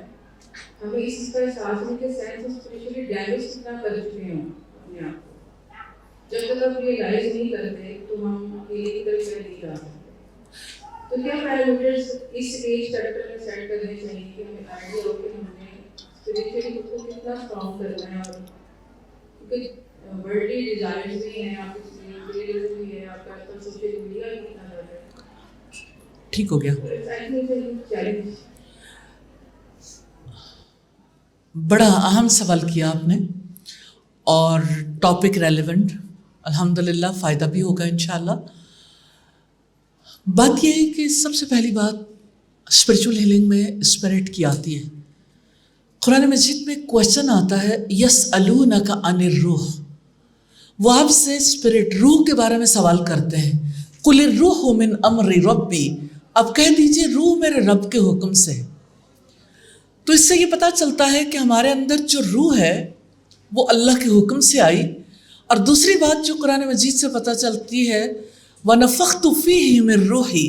ہمیں اس چیز کا احساس ہے کہ سائنس اسپریچولی ڈیمیج کتنا کر چکے ہیں اپنے آپ کو. جب تک ہم ریئلائز نہیں کرتے تو ہم ہیلنگ کی طرف نہیں جا سکتے. تو کیا پیرامیٹرز اس ایج فیکٹر میں سیٹ کرنے چاہیے کہ ہمیں آئیڈیا ہو کہ ہم نے اسپریچولی خود کو کتنا اسٹرانگ کرنا ہے. اور کیونکہ ورلڈلی ڈیزائرز بھی ہیں, آپ کی ریئلزم بھی ہے, آپ کا سوشل میڈیا بھی اتنا زیادہ ہے. ٹھیک ہو گیا. بڑا اہم سوال کیا آپ نے, اور ٹاپک ریلیونٹ, الحمدللہ فائدہ بھی ہوگا انشاءاللہ. بات یہ ہے کہ سب سے پہلی بات اسپریچول ہیلنگ میں اسپرٹ کی آتی ہے. قرآن مجید میں کویشچن آتا ہے یسألونک عن الروح, وہ آپ سے اسپرٹ روح کے بارے میں سوال کرتے ہیں. قل الروح من امر ربی, اب کہہ دیجئے روح میرے رب کے حکم سے. تو اس سے یہ پتہ چلتا ہے کہ ہمارے اندر جو روح ہے وہ اللہ کے حکم سے آئی. اور دوسری بات جو قرآن مجید سے پتہ چلتی ہے وَنَفَخْتُ فِيهِ مِن رُوحِي,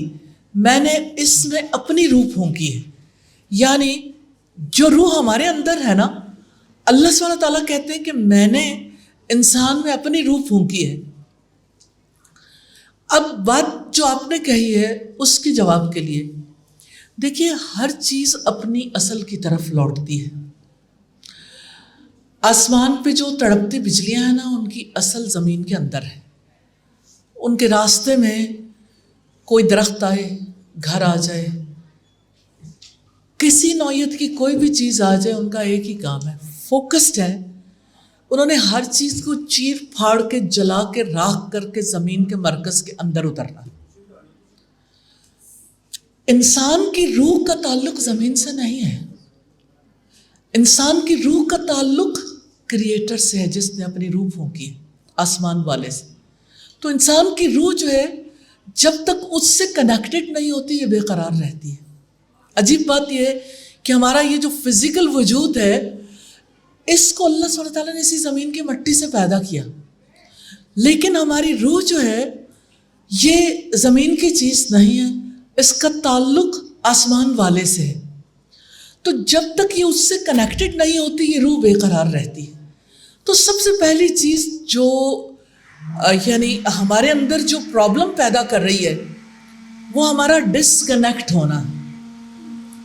میں نے اس میں اپنی روح پھونکی ہے. یعنی جو روح ہمارے اندر ہے نا, اللہ سبحانہ تعالیٰ کہتے ہیں کہ میں نے انسان میں اپنی روح پھونکی ہے. اب بات جو آپ نے کہی ہے اس کے جواب کے لیے دیکھیے, ہر چیز اپنی اصل کی طرف لوٹتی ہے. آسمان پہ جو تڑپتی بجلیاں ہیں نا, ان کی اصل زمین کے اندر ہے. ان کے راستے میں کوئی درخت آئے, گھر آ جائے, کسی نوعیت کی کوئی بھی چیز آ جائے, ان کا ایک ہی کام ہے, فوکسڈ ہے. انہوں نے ہر چیز کو چیر پھاڑ کے, جلا کے, راکھ کر کے زمین کے مرکز کے اندر اترنا. انسان کی روح کا تعلق زمین سے نہیں ہے, انسان کی روح کا تعلق کریٹر سے ہے, جس نے اپنی روح پھونکی ہے, آسمان والے سے. تو انسان کی روح جو ہے جب تک اس سے کنیکٹڈ نہیں ہوتی یہ بے قرار رہتی ہے. عجیب بات یہ ہے کہ ہمارا یہ جو فزیکل وجود ہے اس کو اللہ سبحانہ تعالیٰ نے اسی زمین کی مٹی سے پیدا کیا, لیکن ہماری روح جو ہے یہ زمین کی چیز نہیں ہے, اس کا تعلق آسمان والے سے ہے. تو جب تک یہ اس سے کنیکٹڈ نہیں ہوتی یہ روح بے قرار رہتی ہے. تو سب سے پہلی چیز جو یعنی ہمارے اندر جو پرابلم پیدا کر رہی ہے وہ ہمارا ڈسکنیکٹ ہونا،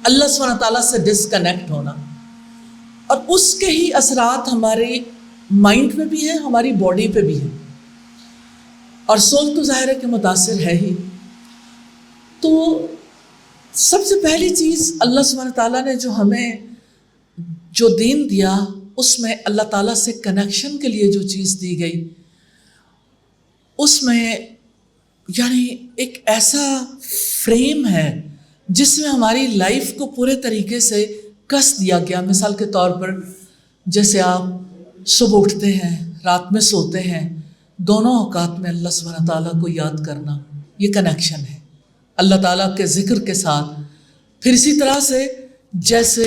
اللہ سبحانہ تعالیٰ سے ڈسکنیکٹ ہونا، اور اس کے ہی اثرات ہمارے مائنڈ میں بھی ہیں، ہماری باڈی پہ بھی ہیں، اور سول تو ظاہر ہے کہ متاثر ہے ہی. تو سب سے پہلی چیز اللہ سبحانہ تعالیٰ نے جو ہمیں جو دین دیا اس میں اللہ تعالیٰ سے کنیکشن کے لیے جو چیز دی گئی اس میں یعنی ایک ایسا فریم ہے جس میں ہماری لائف کو پورے طریقے سے کس دیا گیا. مثال کے طور پر جیسے آپ صبح اٹھتے ہیں، رات میں سوتے ہیں، دونوں اوقات میں اللہ سبحانہ تعالیٰ کو یاد کرنا، یہ کنیکشن ہے اللہ تعالیٰ کے ذکر کے ساتھ. پھر اسی طرح سے جیسے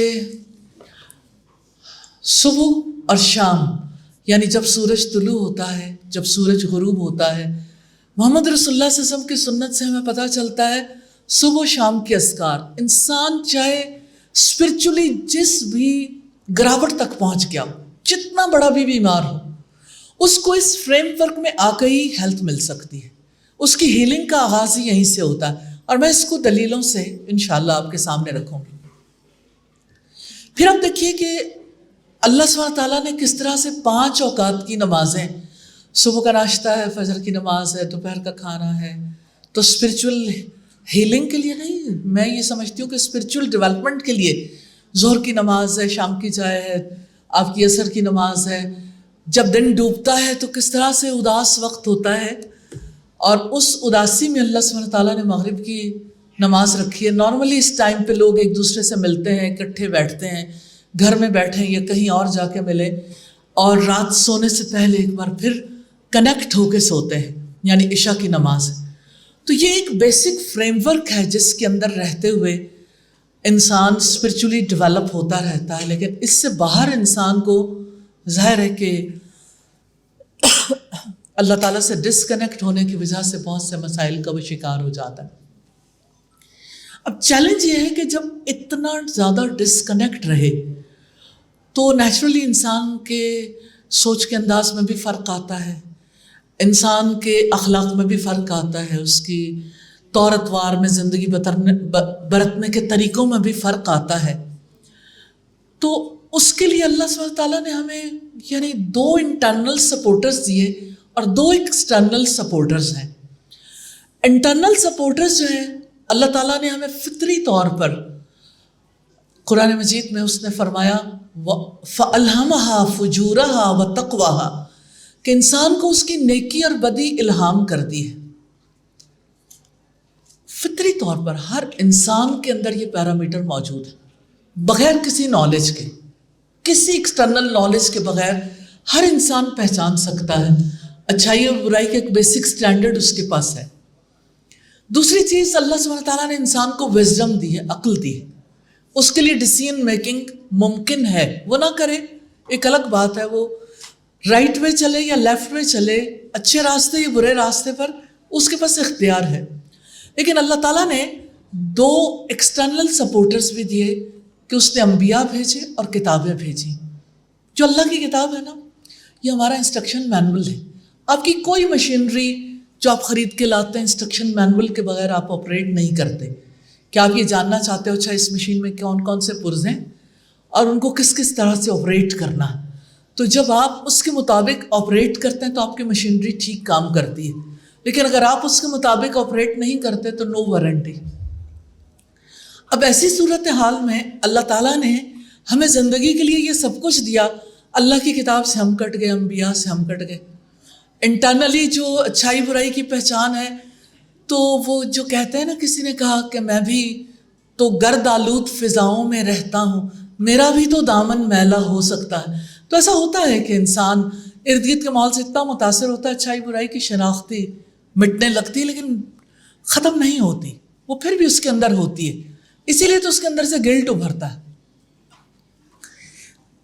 صبح اور شام یعنی جب سورج طلوع ہوتا ہے، جب سورج غروب ہوتا ہے، محمد رسول اللہ صلی اللہ علیہ وسلم کی سنت سے ہمیں پتہ چلتا ہے صبح و شام کے اذکار. انسان چاہے اسپرچولی جس بھی گراوٹ تک پہنچ گیا ہو، جتنا بڑا بھی بیمار ہو، اس کو اس فریم ورک میں آ کے ہی ہیلتھ مل سکتی ہے. اس کی ہیلنگ کا آغاز ہی یہیں سے ہوتا ہے، اور میں اس کو دلیلوں سے انشاءاللہ آپ کے سامنے رکھوں گی. پھر آپ دیکھیے کہ اللہ سبحانہ تعالیٰ نے کس طرح سے 5 اوقات کی نمازیں، صبح کا ناشتہ ہے، فجر کی نماز ہے، دوپہر کا کھانا ہے. تو اسپرچول ہیلنگ کے لیے نہیں، میں یہ سمجھتی ہوں کہ اسپرچول ڈیولپمنٹ کے لیے ظہر کی نماز ہے، شام کی چائے ہے، آپ کی عصر کی نماز ہے. جب دن ڈوبتا ہے تو کس طرح سے اداس وقت ہوتا ہے، اور اس اداسی میں اللہ سبحانہ تعالیٰ نے مغرب کی نماز رکھی ہے. نارملی اس ٹائم پہ لوگ ایک دوسرے سے ملتے ہیں، اکٹھے بیٹھتے ہیں، گھر میں بیٹھیں یا کہیں اور جا کے ملیں، اور رات سونے سے پہلے ایک بار پھر کنیکٹ ہو کے سوتے ہیں، یعنی عشاء کی نماز. تو یہ ایک بیسک فریم ورک ہے جس کے اندر رہتے ہوئے انسان اسپرچولی ڈیولپ ہوتا رہتا ہے. لیکن اس سے باہر انسان کو ظاہر ہے کہ اللہ تعالیٰ سے ڈسکنیکٹ ہونے کی وجہ سے بہت سے مسائل کا وہ شکار ہو جاتا ہے. اب چیلنج یہ ہے کہ جب اتنا زیادہ ڈسکنیکٹ رہے تو نیچرلی انسان کے سوچ کے انداز میں بھی فرق آتا ہے، انسان کے اخلاق میں بھی فرق آتا ہے، اس کی طور اتوار میں زندگی برتنے کے طریقوں میں بھی فرق آتا ہے. تو اس کے لیے اللہ سبحانہ تعالیٰ نے ہمیں یعنی 2 انٹرنل سپورٹرز دیے اور 2 ایکسٹرنل سپورٹرز ہیں. انٹرنل سپورٹرز جو ہیں اللہ تعالیٰ نے ہمیں فطری طور پر قرآن مجید میں اس نے فرمایا فَأَلْهَمَهَا فُجُورَهَا وَتَقْوَاهَا کہ انسان کو اس کی نیکی اور بدی الہام کر دی ہے. فطری طور پر ہر انسان کے اندر یہ پیرامیٹر موجود ہے، بغیر کسی نالج کے، کسی ایکسٹرنل نالج کے بغیر ہر انسان پہچان سکتا ہے. اچھائی اور برائی کا ایک بیسک سٹینڈرڈ اس کے پاس ہے. دوسری چیز اللہ سبحانہ تعالیٰ نے انسان کو وزڈم دی ہے، عقل دی ہے. اس کے لیے ڈیسیژن میکنگ ممکن ہے، وہ نہ کرے ایک الگ بات ہے، وہ رائٹ وے چلے یا لیفٹ وے چلے، اچھے راستے یا برے راستے پر اس کے پاس اختیار ہے. لیکن اللہ تعالیٰ نے 2 ایکسٹرنل سپورٹرز بھی دیے کہ اس نے انبیاء بھیجے اور کتابیں بھیجی. جو اللہ کی کتاب ہے نا، یہ ہمارا انسٹرکشن مینول ہے. آپ کی کوئی مشینری جو آپ خرید کے لاتے ہیں انسٹرکشن مینول کے بغیر آپ آپریٹ نہیں کرتے. کیا آپ یہ جاننا چاہتے ہو اچھا اس مشین میں کون کون سے پرزے ہیں اور ان کو کس کس طرح سے آپریٹ کرنا ہے؟ تو جب آپ اس کے مطابق آپریٹ کرتے ہیں تو آپ کی مشینری ٹھیک کام کرتی ہے. لیکن اگر آپ اس کے مطابق آپریٹ نہیں کرتے تو نو وارنٹی. اب ایسی صورتحال میں اللہ تعالیٰ نے ہمیں زندگی کے لیے یہ سب کچھ دیا. اللہ کی کتاب سے ہم کٹ گئے، انبیاء سے ہم کٹ گئے. انٹرنلی جو اچھائی برائی کی پہچان ہے، تو وہ جو کہتے ہیں نا، کسی نے کہا کہ میں بھی تو گرد آلود فضاؤں میں رہتا ہوں، میرا بھی تو دامن میلا ہو سکتا ہے. تو ایسا ہوتا ہے کہ انسان ارد گرد کے ماحول سے اتنا متاثر ہوتا ہے، اچھائی برائی کی شناختی مٹنے لگتی ہے لیکن ختم نہیں ہوتی، وہ پھر بھی اس کے اندر ہوتی ہے. اسی لیے تو اس کے اندر سے گلٹ ابھرتا ہے.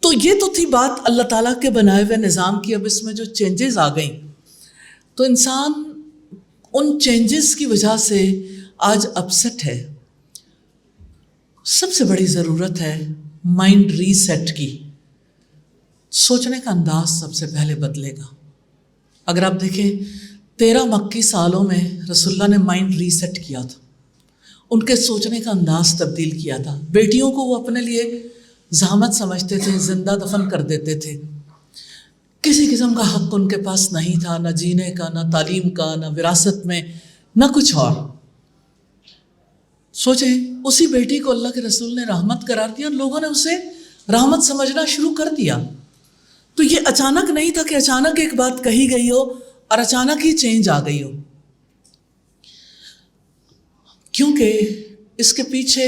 تو یہ تو تھی بات اللہ تعالیٰ کے بنائے ہوئے نظام کی. اب اس میں جو چینجز آ گئیں تو انسان ان چینجز کی وجہ سے آج اپسٹ ہے. سب سے بڑی ضرورت ہے مائنڈ ریسیٹ کی. سوچنے کا انداز سب سے پہلے بدلے گا. اگر آپ دیکھیں 13 مکی سالوں میں رسول اللہ نے مائنڈ ریسیٹ کیا تھا, ان کے سوچنے کا انداز تبدیل کیا تھا. بیٹیوں کو وہ اپنے لیے زحمت سمجھتے تھے, زندہ دفن کر دیتے تھے. کسی قسم کا حق ان کے پاس نہیں تھا, نہ جینے کا, نہ تعلیم کا, نہ وراثت میں, نہ کچھ اور. سوچیں, اسی بیٹی کو اللہ کے رسول نے رحمت قرار دیا, لوگوں نے اسے رحمت سمجھنا شروع کر دیا. تو یہ اچانک نہیں تھا کہ اچانک ایک بات کہی گئی ہو اور اچانک ہی چینج آ گئی ہو, کیونکہ اس کے پیچھے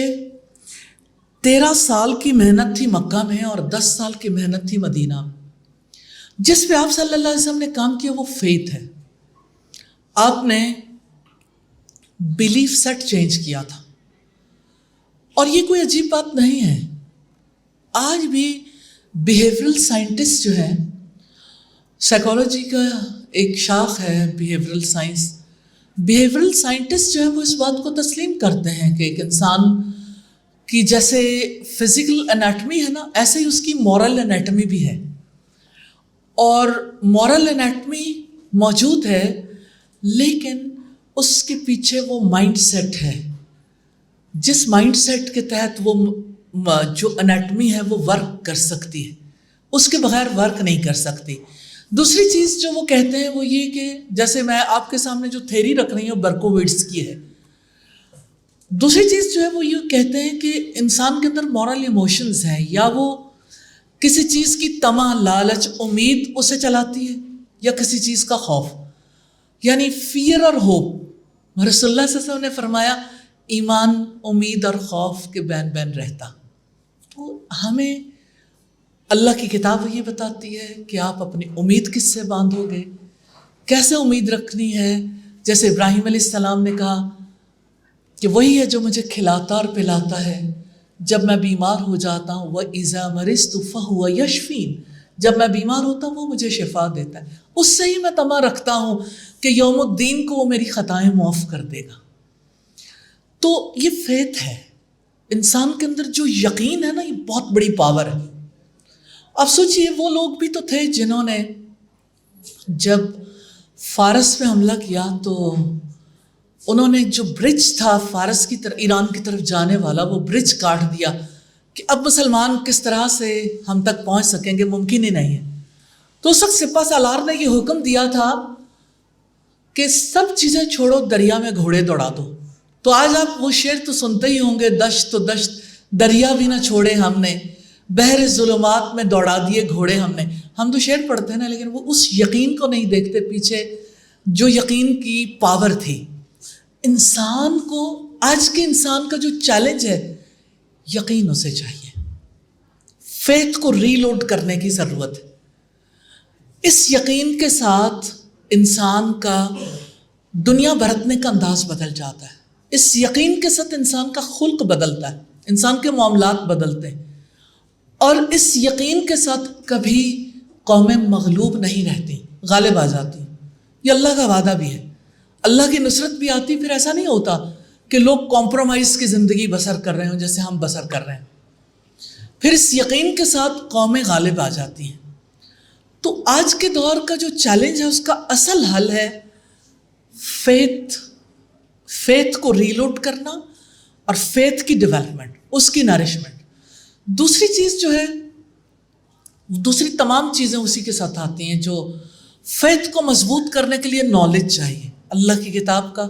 13 سال کی محنت تھی مکہ میں اور 10 سال کی محنت تھی مدینہ میں. جس پہ آپ صلی اللہ علیہ وسلم نے کام کیا وہ فیتھ ہے. آپ نے بلیف سیٹ چینج کیا تھا, اور یہ کوئی عجیب بات نہیں ہے. آج بھی بیہیورل سائنٹسٹ جو ہے, سائیکالوجی کا ایک شاخ ہے بیہیورل سائنس, بیہیورل سائنٹسٹ جو ہے وہ اس بات کو تسلیم کرتے ہیں کہ ایک انسان کی جیسے فزیکل انیٹمی ہے نا, ایسے ہی اس کی مورل انیٹمی بھی ہے. اور مورل انیٹمی موجود ہے, لیکن اس کے پیچھے وہ مائنڈ سیٹ ہے, جس مائنڈ سیٹ کے تحت وہ جو انیٹمی ہے وہ ورک کر سکتی ہے, اس کے بغیر ورک نہیں کر سکتی. دوسری چیز جو وہ کہتے ہیں وہ یہ کہ جیسے میں آپ کے سامنے جو تھیری رکھ رہی ہوں برکوویٹس کی ہے. دوسری چیز جو ہے وہ یہ کہتے ہیں کہ انسان کے اندر مورل ایموشنز ہیں, یا وہ کسی چیز کی طمع, لالچ, امید اسے چلاتی ہے, یا کسی چیز کا خوف, یعنی فیئر اور ہوپ. رسول اللہ صلی اللہ علیہ وسلم نے فرمایا ایمان امید اور خوف کے بین بین رہتا. تو ہمیں اللہ کی کتاب یہ بتاتی ہے کہ آپ اپنی امید کس سے باندھو گے, کیسے امید رکھنی ہے. جیسے ابراہیم علیہ السلام نے کہا کہ وہی ہے جو مجھے کھلاتا اور پلاتا ہے جب میں بیمار ہو جاتا ہوں, وَإِذَا مَرِضْتُ فَهُوَ يَشْفِينِ, جب میں بیمار ہوتا ہوں وہ مجھے شفا دیتا ہے. اس سے ہی میں طمع رکھتا ہوں کہ یوم الدین کو وہ میری خطائیں معاف کر دے گا. تو یہ فیتھ ہے, انسان کے اندر جو یقین ہے نا, یہ بہت بڑی پاور ہے. اب سوچئے وہ لوگ بھی تو تھے جنہوں نے جب فارس پہ حملہ کیا تو انہوں نے جو برج تھا فارس کی طرف, ایران کی طرف جانے والا, وہ برج کاٹ دیا کہ اب مسلمان کس طرح سے ہم تک پہنچ سکیں گے, ممکن ہی نہیں ہے. تو اس وقت سپہ سالار نے یہ حکم دیا تھا کہ سب چیزیں چھوڑو, دریا میں گھوڑے دوڑا دو. تو آج آپ وہ شعر تو سنتے ہی ہوں گے, دشت تو دشت دریا بھی نہ چھوڑے ہم نے, بحر ظلمات میں دوڑا دیے گھوڑے ہم نے. ہم تو شعر پڑھتے ہیں نا, لیکن وہ اس یقین کو نہیں دیکھتے پیچھے جو یقین کی پاور تھی. انسان کو, آج کے انسان کا جو چیلنج ہے, یقین اسے چاہیے, فیتھ کو ری لوڈ کرنے کی ضرورت ہے. اس یقین کے ساتھ انسان کا دنیا بھرتنے کا انداز بدل جاتا ہے. اس یقین کے ساتھ انسان کا خلق بدلتا ہے, انسان کے معاملات بدلتے ہیں. اور اس یقین کے ساتھ کبھی قومیں مغلوب نہیں رہتی, غالب آ جاتی. یہ اللہ کا وعدہ بھی ہے, اللہ کی نصرت بھی آتی. پھر ایسا نہیں ہوتا کہ لوگ کمپرومائز کی زندگی بسر کر رہے ہوں جیسے ہم بسر کر رہے ہیں. پھر اس یقین کے ساتھ قومیں غالب آ جاتی ہیں. تو آج کے دور کا جو چیلنج ہے اس کا اصل حل ہے فیتھ کو ریلوڈ کرنا اور فیتھ کی ڈیولپمنٹ, اس کی نرشمنٹ. دوسری چیز جو ہے, دوسری تمام چیزیں اسی کے ساتھ آتی ہیں. جو فیتھ کو مضبوط کرنے کے لیے نالج چاہیے, اللہ کی کتاب کا,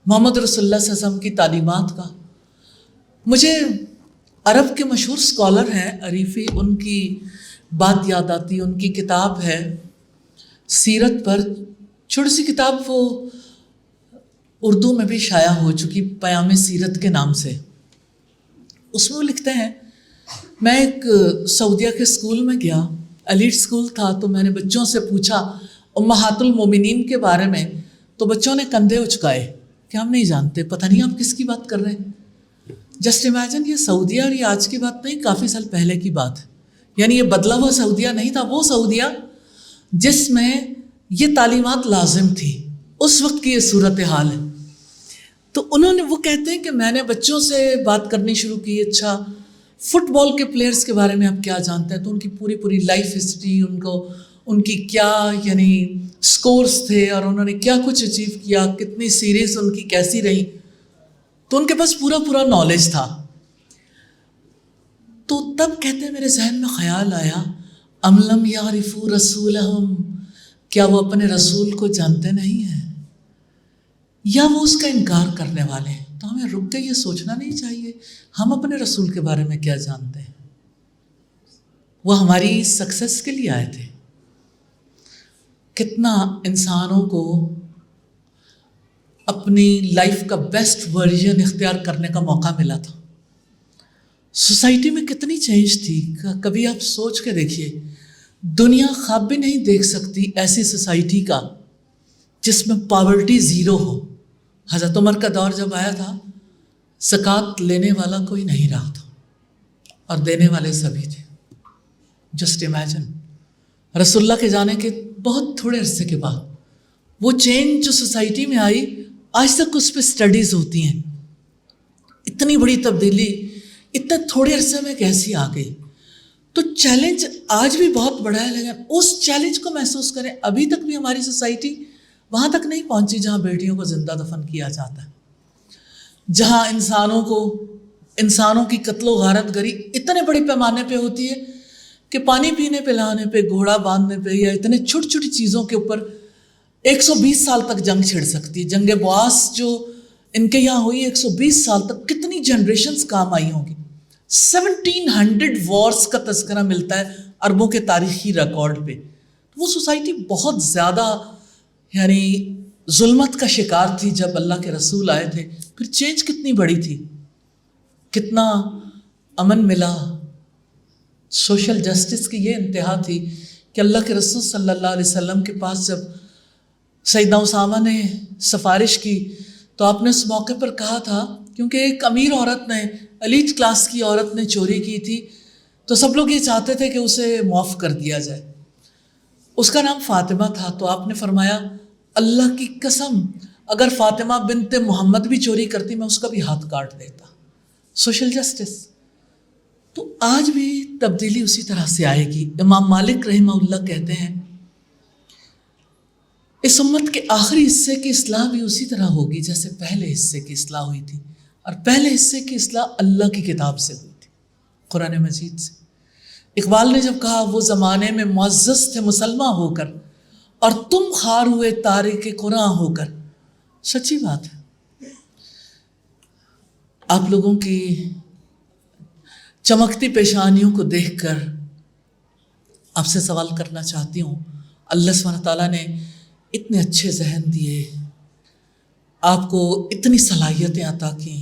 محمد رسول اللہ صلی اللہ علیہ وسلم کی تعلیمات کا. مجھے عرب کے مشہور اسکالر ہیں عریفی, ان کی بات یاد آتی. ان کی کتاب ہے سیرت پر, چھوٹی سی کتاب, وہ اردو میں بھی شائع ہو چکی, پیام سیرت کے نام سے. اس میں وہ لکھتے ہیں, میں ایک سعودیہ کے اسکول میں گیا, ایلیٹ اسکول تھا, تو میں نے بچوں سے پوچھا امہات المومنین کے بارے میں, تو بچوں نے کندھے اچکائے کہ ہم نہیں جانتے, پتہ نہیں آپ کس کی بات کر رہے ہیں. جسٹ امیجن, یہ سعودیہ اور یہ آج کی بات نہیں, کافی سال پہلے کی بات ہے. یعنی یہ بدلا ہوا سعودیہ نہیں تھا, وہ سعودیہ جس میں یہ تعلیمات لازم تھی. اس وقت کی یہ صورتحال ہے. تو انہوں نے وہ کہتے ہیں کہ میں نے بچوں سے بات کرنی شروع کی، اچھا فٹ بال کے پلیئرز کے بارے میں آپ کیا جانتے ہیں؟ تو ان کی پوری لائف ہسٹری، ان کی کیا یعنی سکورز تھے اور انہوں نے کیا کچھ اچیو کیا، کتنی سیریز ان کی کیسی رہی، تو ان کے پاس پورا نالج تھا. تو تب کہتے ہیں میرے ذہن میں خیال آیا، ام لم یعرفوا رسولہم، کیا وہ اپنے رسول کو جانتے نہیں ہیں یا وہ اس کا انکار کرنے والے ہیں؟ تو ہمیں رک کے یہ سوچنا نہیں چاہیے ہم اپنے رسول کے بارے میں کیا جانتے ہیں؟ وہ ہماری سکسیس کے لیے آئے تھے. کتنا انسانوں کو اپنی لائف کا بیسٹ ورژن اختیار کرنے کا موقع ملا تھا. سوسائٹی میں کتنی چینج تھی. کبھی آپ سوچ کے دیکھیے، دنیا خواب بھی نہیں دیکھ سکتی ایسی سوسائٹی کا جس میں پاورٹی زیرو ہو. حضرت عمر کا دور جب آیا تھا، زکوٰۃ لینے والا کوئی نہیں رہا تھا اور دینے والے سبھی تھے. جسٹ امیجن، رسول اللہ کے جانے کے بہت تھوڑے عرصے کے بعد وہ چینج جو سوسائٹی میں آئی، آج تک اس پہ سٹڈیز ہوتی ہیں. اتنی بڑی تبدیلی اتنے تھوڑے عرصے میں کیسی آ گئی. تو چیلنج آج بھی بہت بڑا ہے، لیکن اس چیلنج کو محسوس کریں. ابھی تک بھی ہماری سوسائٹی وہاں تک نہیں پہنچی جہاں بیٹیوں کو زندہ دفن کیا جاتا ہے، جہاں انسانوں کی قتل و غارت گری اتنے بڑے پیمانے پہ ہوتی ہے کہ پانی پینے پلانے پہ، گھوڑا باندھنے پہ، یا اتنے چھوٹی چھوٹی چیزوں کے اوپر 120 سال تک جنگ چھڑ سکتی ہے. جنگ بواس جو ان کے یہاں ہوئی 120 سال تک، کتنی جنریشنز کام آئی ہوں گی. 1700 وارز کا تذکرہ ملتا ہے عربوں کے تاریخی ریکارڈ پہ. وہ سوسائٹی بہت زیادہ یعنی ظلمت کا شکار تھی جب اللہ کے رسول آئے تھے. پھر چینج کتنی بڑی تھی، کتنا امن ملا. سوشل جسٹس کی یہ انتہا تھی کہ اللہ کے رسول صلی اللہ علیہ وسلم کے پاس جب سیدنا اسامہ نے سفارش کی تو آپ نے اس موقع پر کہا تھا، کیونکہ ایک امیر عورت نے، ایلیٹ کلاس کی عورت نے چوری کی تھی، تو سب لوگ یہ چاہتے تھے کہ اسے معاف کر دیا جائے. اس کا نام فاطمہ تھا. تو آپ نے فرمایا، اللہ کی قسم اگر فاطمہ بنت محمد بھی چوری کرتی میں اس کا بھی ہاتھ کاٹ دیتا. Social justice. تو آج بھی تبدیلی اسی طرح سے آئے گی. امام مالک رحمہ اللہ کہتے ہیں اس امت کے آخری حصے کی اصلاح بھی اسی طرح ہوگی جیسے پہلے حصے کی اصلاح ہوئی تھی. اور پہلے حصے کی اصلاح اللہ کی کتاب سے ہوئی تھی، قرآن مجید سے. اقبال نے جب کہا وہ زمانے میں معزز تھے مسلمان ہو کر اور تم خار ہوئے تارک قرآن ہو کر، سچی بات ہے. آپ لوگوں کی چمکتی پیشانیوں کو دیکھ کر آپ سے سوال کرنا چاہتی ہوں. اللہ سبحانہ تعالیٰ نے اتنے اچھے ذہن دیے، آپ کو اتنی صلاحیتیں عطا کی،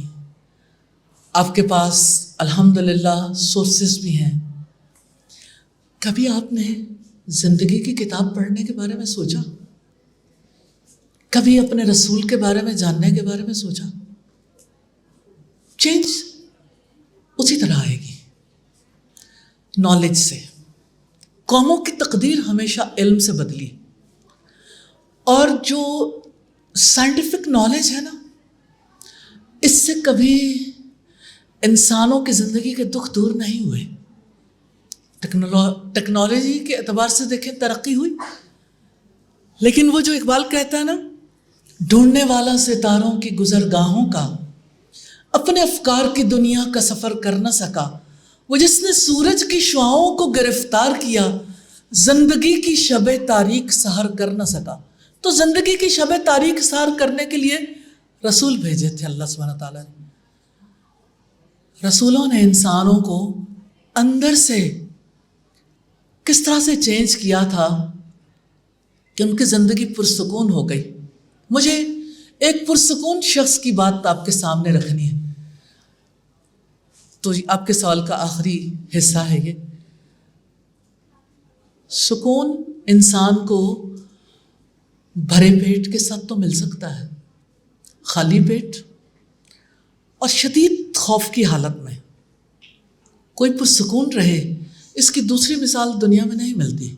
آپ کے پاس الحمدللہ سورسز بھی ہیں. کبھی آپ نے زندگی کی کتاب پڑھنے کے بارے میں سوچا؟ کبھی اپنے رسول کے بارے میں جاننے کے بارے میں سوچا؟ چینج اسی طرح آئے گی، نالج سے. قوموں کی تقدیر ہمیشہ علم سے بدلی، اور جو سائنٹیفک نالج ہے نا، اس سے کبھی انسانوں کی زندگی کے دکھ دور نہیں ہوئے. ٹیکنالوجی کے اعتبار سے دیکھیں ترقی ہوئی، لیکن وہ جو اقبال کہتا ہے نا، ڈھونڈنے والا ستاروں کی گزرگاہوں کا اپنے افکار کی دنیا کا سفر کر نہ سکا. وہ جس نے سورج کی شعاؤں کو گرفتار کیا، زندگی کی شب تاریک سحر کر نہ سکا. تو زندگی کی شب تاریک سحر کرنے کے لیے رسول بھیجے تھے اللہ سبحانہ تعالیٰ نے. رسولوں نے انسانوں کو اندر سے کس طرح سے چینج کیا تھا کہ ان کی زندگی پرسکون ہو گئی. مجھے ایک پرسکون شخص کی بات آپ کے سامنے رکھنی ہے. تو آپ کے سوال کا آخری حصہ ہے یہ. سکون انسان کو بھرے پیٹ کے ساتھ تو مل سکتا ہے، خالی پیٹ اور شدید خوف کی حالت میں کوئی پرسکون رہے، اس کی دوسری مثال دنیا میں نہیں ملتی.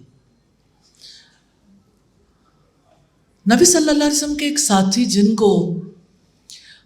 نبی صلی اللہ علیہ وسلم کے ایک ساتھی جن کو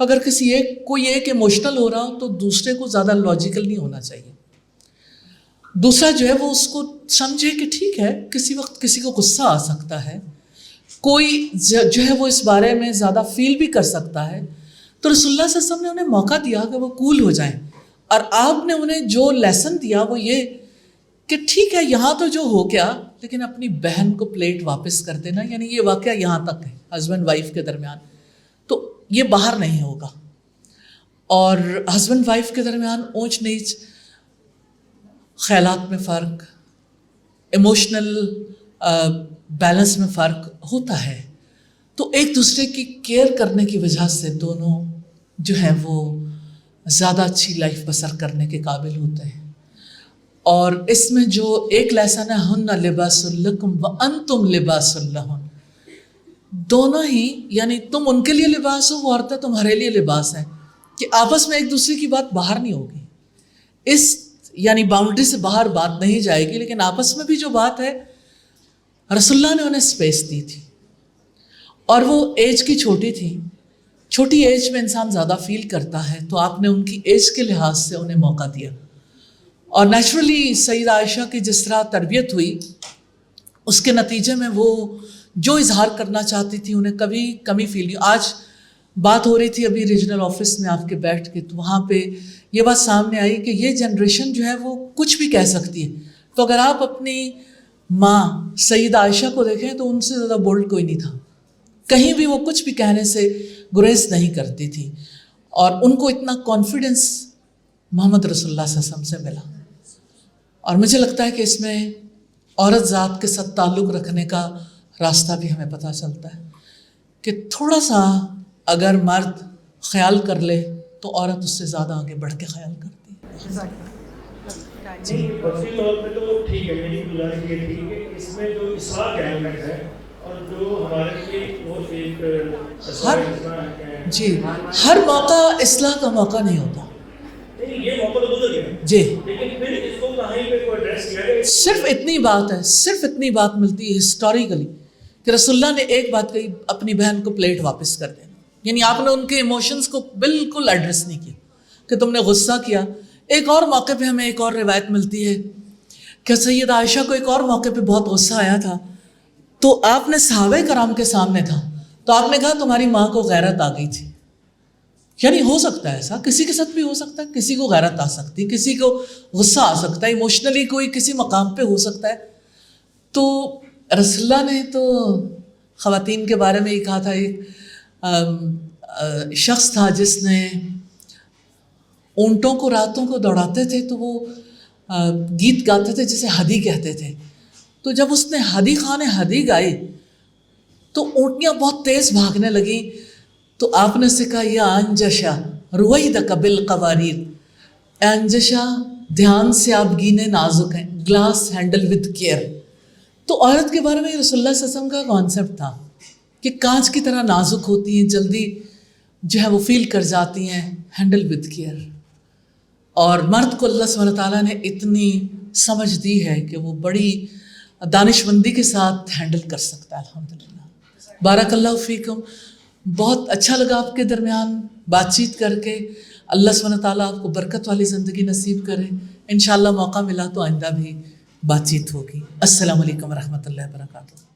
تو اگر کوئی ایک ایموشنل ہو رہا ہو تو دوسرے کو زیادہ لاجیکل نہیں ہونا چاہیے. دوسرا جو ہے وہ اس کو سمجھے کہ ٹھیک ہے کسی وقت کسی کو غصہ آ سکتا ہے, کوئی جو ہے وہ اس بارے میں زیادہ فیل بھی کر سکتا ہے. تو رسول اللہ صلی اللہ علیہ وسلم نے انہیں موقع دیا کہ وہ کول ہو جائیں, اور آپ نے انہیں جو لیسن دیا وہ یہ کہ ٹھیک ہے یہاں تو جو ہو گیا لیکن اپنی بہن کو پلیٹ واپس کر دینا, یعنی یہ واقعہ یہاں تک ہے ہسبینڈ وائف کے درمیان, تو یہ باہر نہیں ہوگا. اور ہسبینڈ وائف کے درمیان اونچ نیچ, خیالات میں فرق, ایموشنل بیلنس میں فرق ہوتا ہے, تو ایک دوسرے کی کیئر کرنے کی وجہ سے دونوں جو ہے وہ زیادہ اچھی لائف بسر کرنے کے قابل ہوتے ہیں. اور اس میں جو ایک لیسن ہے ہن لباس لکم وانتم لباس لہن, دونوں ہی یعنی تم ان کے لیے لباس ہو, وہ عورتیں تمہارے لیے لباس ہیں, کہ آپس میں ایک دوسرے کی بات باہر نہیں ہوگی, اس یعنی باؤنڈری سے باہر بات نہیں جائے گی, لیکن آپس میں بھی جو بات ہے رسول اللہ نے انہیں اسپیس دی تھی, اور وہ ایج کی چھوٹی تھی. چھوٹی ایج میں انسان زیادہ فیل کرتا ہے, تو آپ نے ان کی ایج کے لحاظ سے انہیں موقع دیا. اور نیچرلی سیدہ عائشہ کی جس طرح تربیت ہوئی اس کے نتیجے میں وہ جو اظہار کرنا چاہتی تھی انہیں کبھی کمی فیل نہیں. آج بات ہو رہی تھی ابھی ریجنل آفس میں آپ کے بیٹھ کے, تو وہاں پہ یہ بات سامنے آئی کہ یہ جنریشن جو ہے وہ کچھ بھی کہہ سکتی ہے. تو اگر آپ اپنی ماں سیدہ عائشہ کو دیکھیں تو ان سے زیادہ بولڈ کوئی نہیں تھا, کہیں بھی وہ کچھ بھی کہنے سے گریز نہیں کرتی تھی, اور ان کو اتنا کانفیڈنس محمد رسول اللہ صلی اللہ علیہ وسلم سے ملا. اور مجھے لگتا ہے کہ اس میں عورت ذات کے ساتھ تعلق رکھنے کا راستہ بھی ہمیں پتہ چلتا ہے کہ تھوڑا سا اگر مرد خیال کر لے تو عورت اس سے زیادہ آگے بڑھ کے خیال کرتی ہے. جی وقتی طور پہ تو ٹھیک ہے, میری گزارش یہ تھی کہ اس میں جو اصلاح کا ایلیمنٹ ہے اور جو ہمارے لیے وہ ایک جی ہر موقع اصلاح کا موقع نہیں ہوتا. یہ موقع تو گزر گیا جی, لیکن پھر اس کو کہیں پہ کوئی ایڈریس کیا گیا. صرف اتنی بات ہے, صرف اتنی بات ملتی ہے ہسٹوریکلی کہ رسول اللہ نے ایک بات کہی, اپنی بہن کو پلیٹ واپس کر دینا. یعنی آپ نے ان کے ایموشنز کو بالکل ایڈریس نہیں کیا کہ تم نے غصہ کیا. ایک اور موقع پہ ہمیں ایک اور روایت ملتی ہے کہ سیدہ عائشہ کو ایک اور موقع پہ بہت غصہ آیا تھا, تو آپ نے صحابہ کرام کے سامنے تھا, تو آپ نے کہا تمہاری ماں کو غیرت آ گئی تھی. یعنی ہو سکتا ہے ایسا, کسی کے ساتھ بھی ہو سکتا ہے, کسی کو غیرت آ سکتی, کسی کو غصہ آ سکتا ہے, ایموشنلی کوئی کسی مقام پہ ہو سکتا ہے. تو رسول اللہ نے تو خواتین کے بارے میں یہ کہا تھا, ایک شخص تھا جس نے اونٹوں کو راتوں کو دوڑاتے تھے, تو وہ گیت گاتے تھے جسے ہدی کہتے تھے. تو جب اس نے ہدی خان ہدی گائی تو اونٹیاں بہت تیز بھاگنے لگیں, تو آپ نے اسے کہا یا انجشا رویدک بالقواریر, انجشا دھیان سے آپ گینے نازک ہیں, گلاس ہینڈل وتھ کیئر. تو عورت کے بارے میں رسول اللہ صلی اللہ علیہ وسلم کا کانسیپٹ تھا کہ کانچ کی طرح نازک ہوتی ہیں, جلدی جو ہے وہ فیل کر جاتی ہیں, ہینڈل وتھ کیئر. اور مرد کو اللہ سبحانہ تعالیٰ نے اتنی سمجھ دی ہے کہ وہ بڑی دانش مندی کے ساتھ ہینڈل کر سکتا ہے. الحمدللہ. بارک اللہ فیکم. بہت اچھا لگا آپ کے درمیان بات چیت کر کے. اللہ سبحانہ تعالیٰ آپ کو برکت والی زندگی نصیب کرے. انشاءاللہ موقع ملا تو آئندہ بھی بات چیت ہوگی. السلام علیکم ورحمۃ اللہ وبرکاتہ.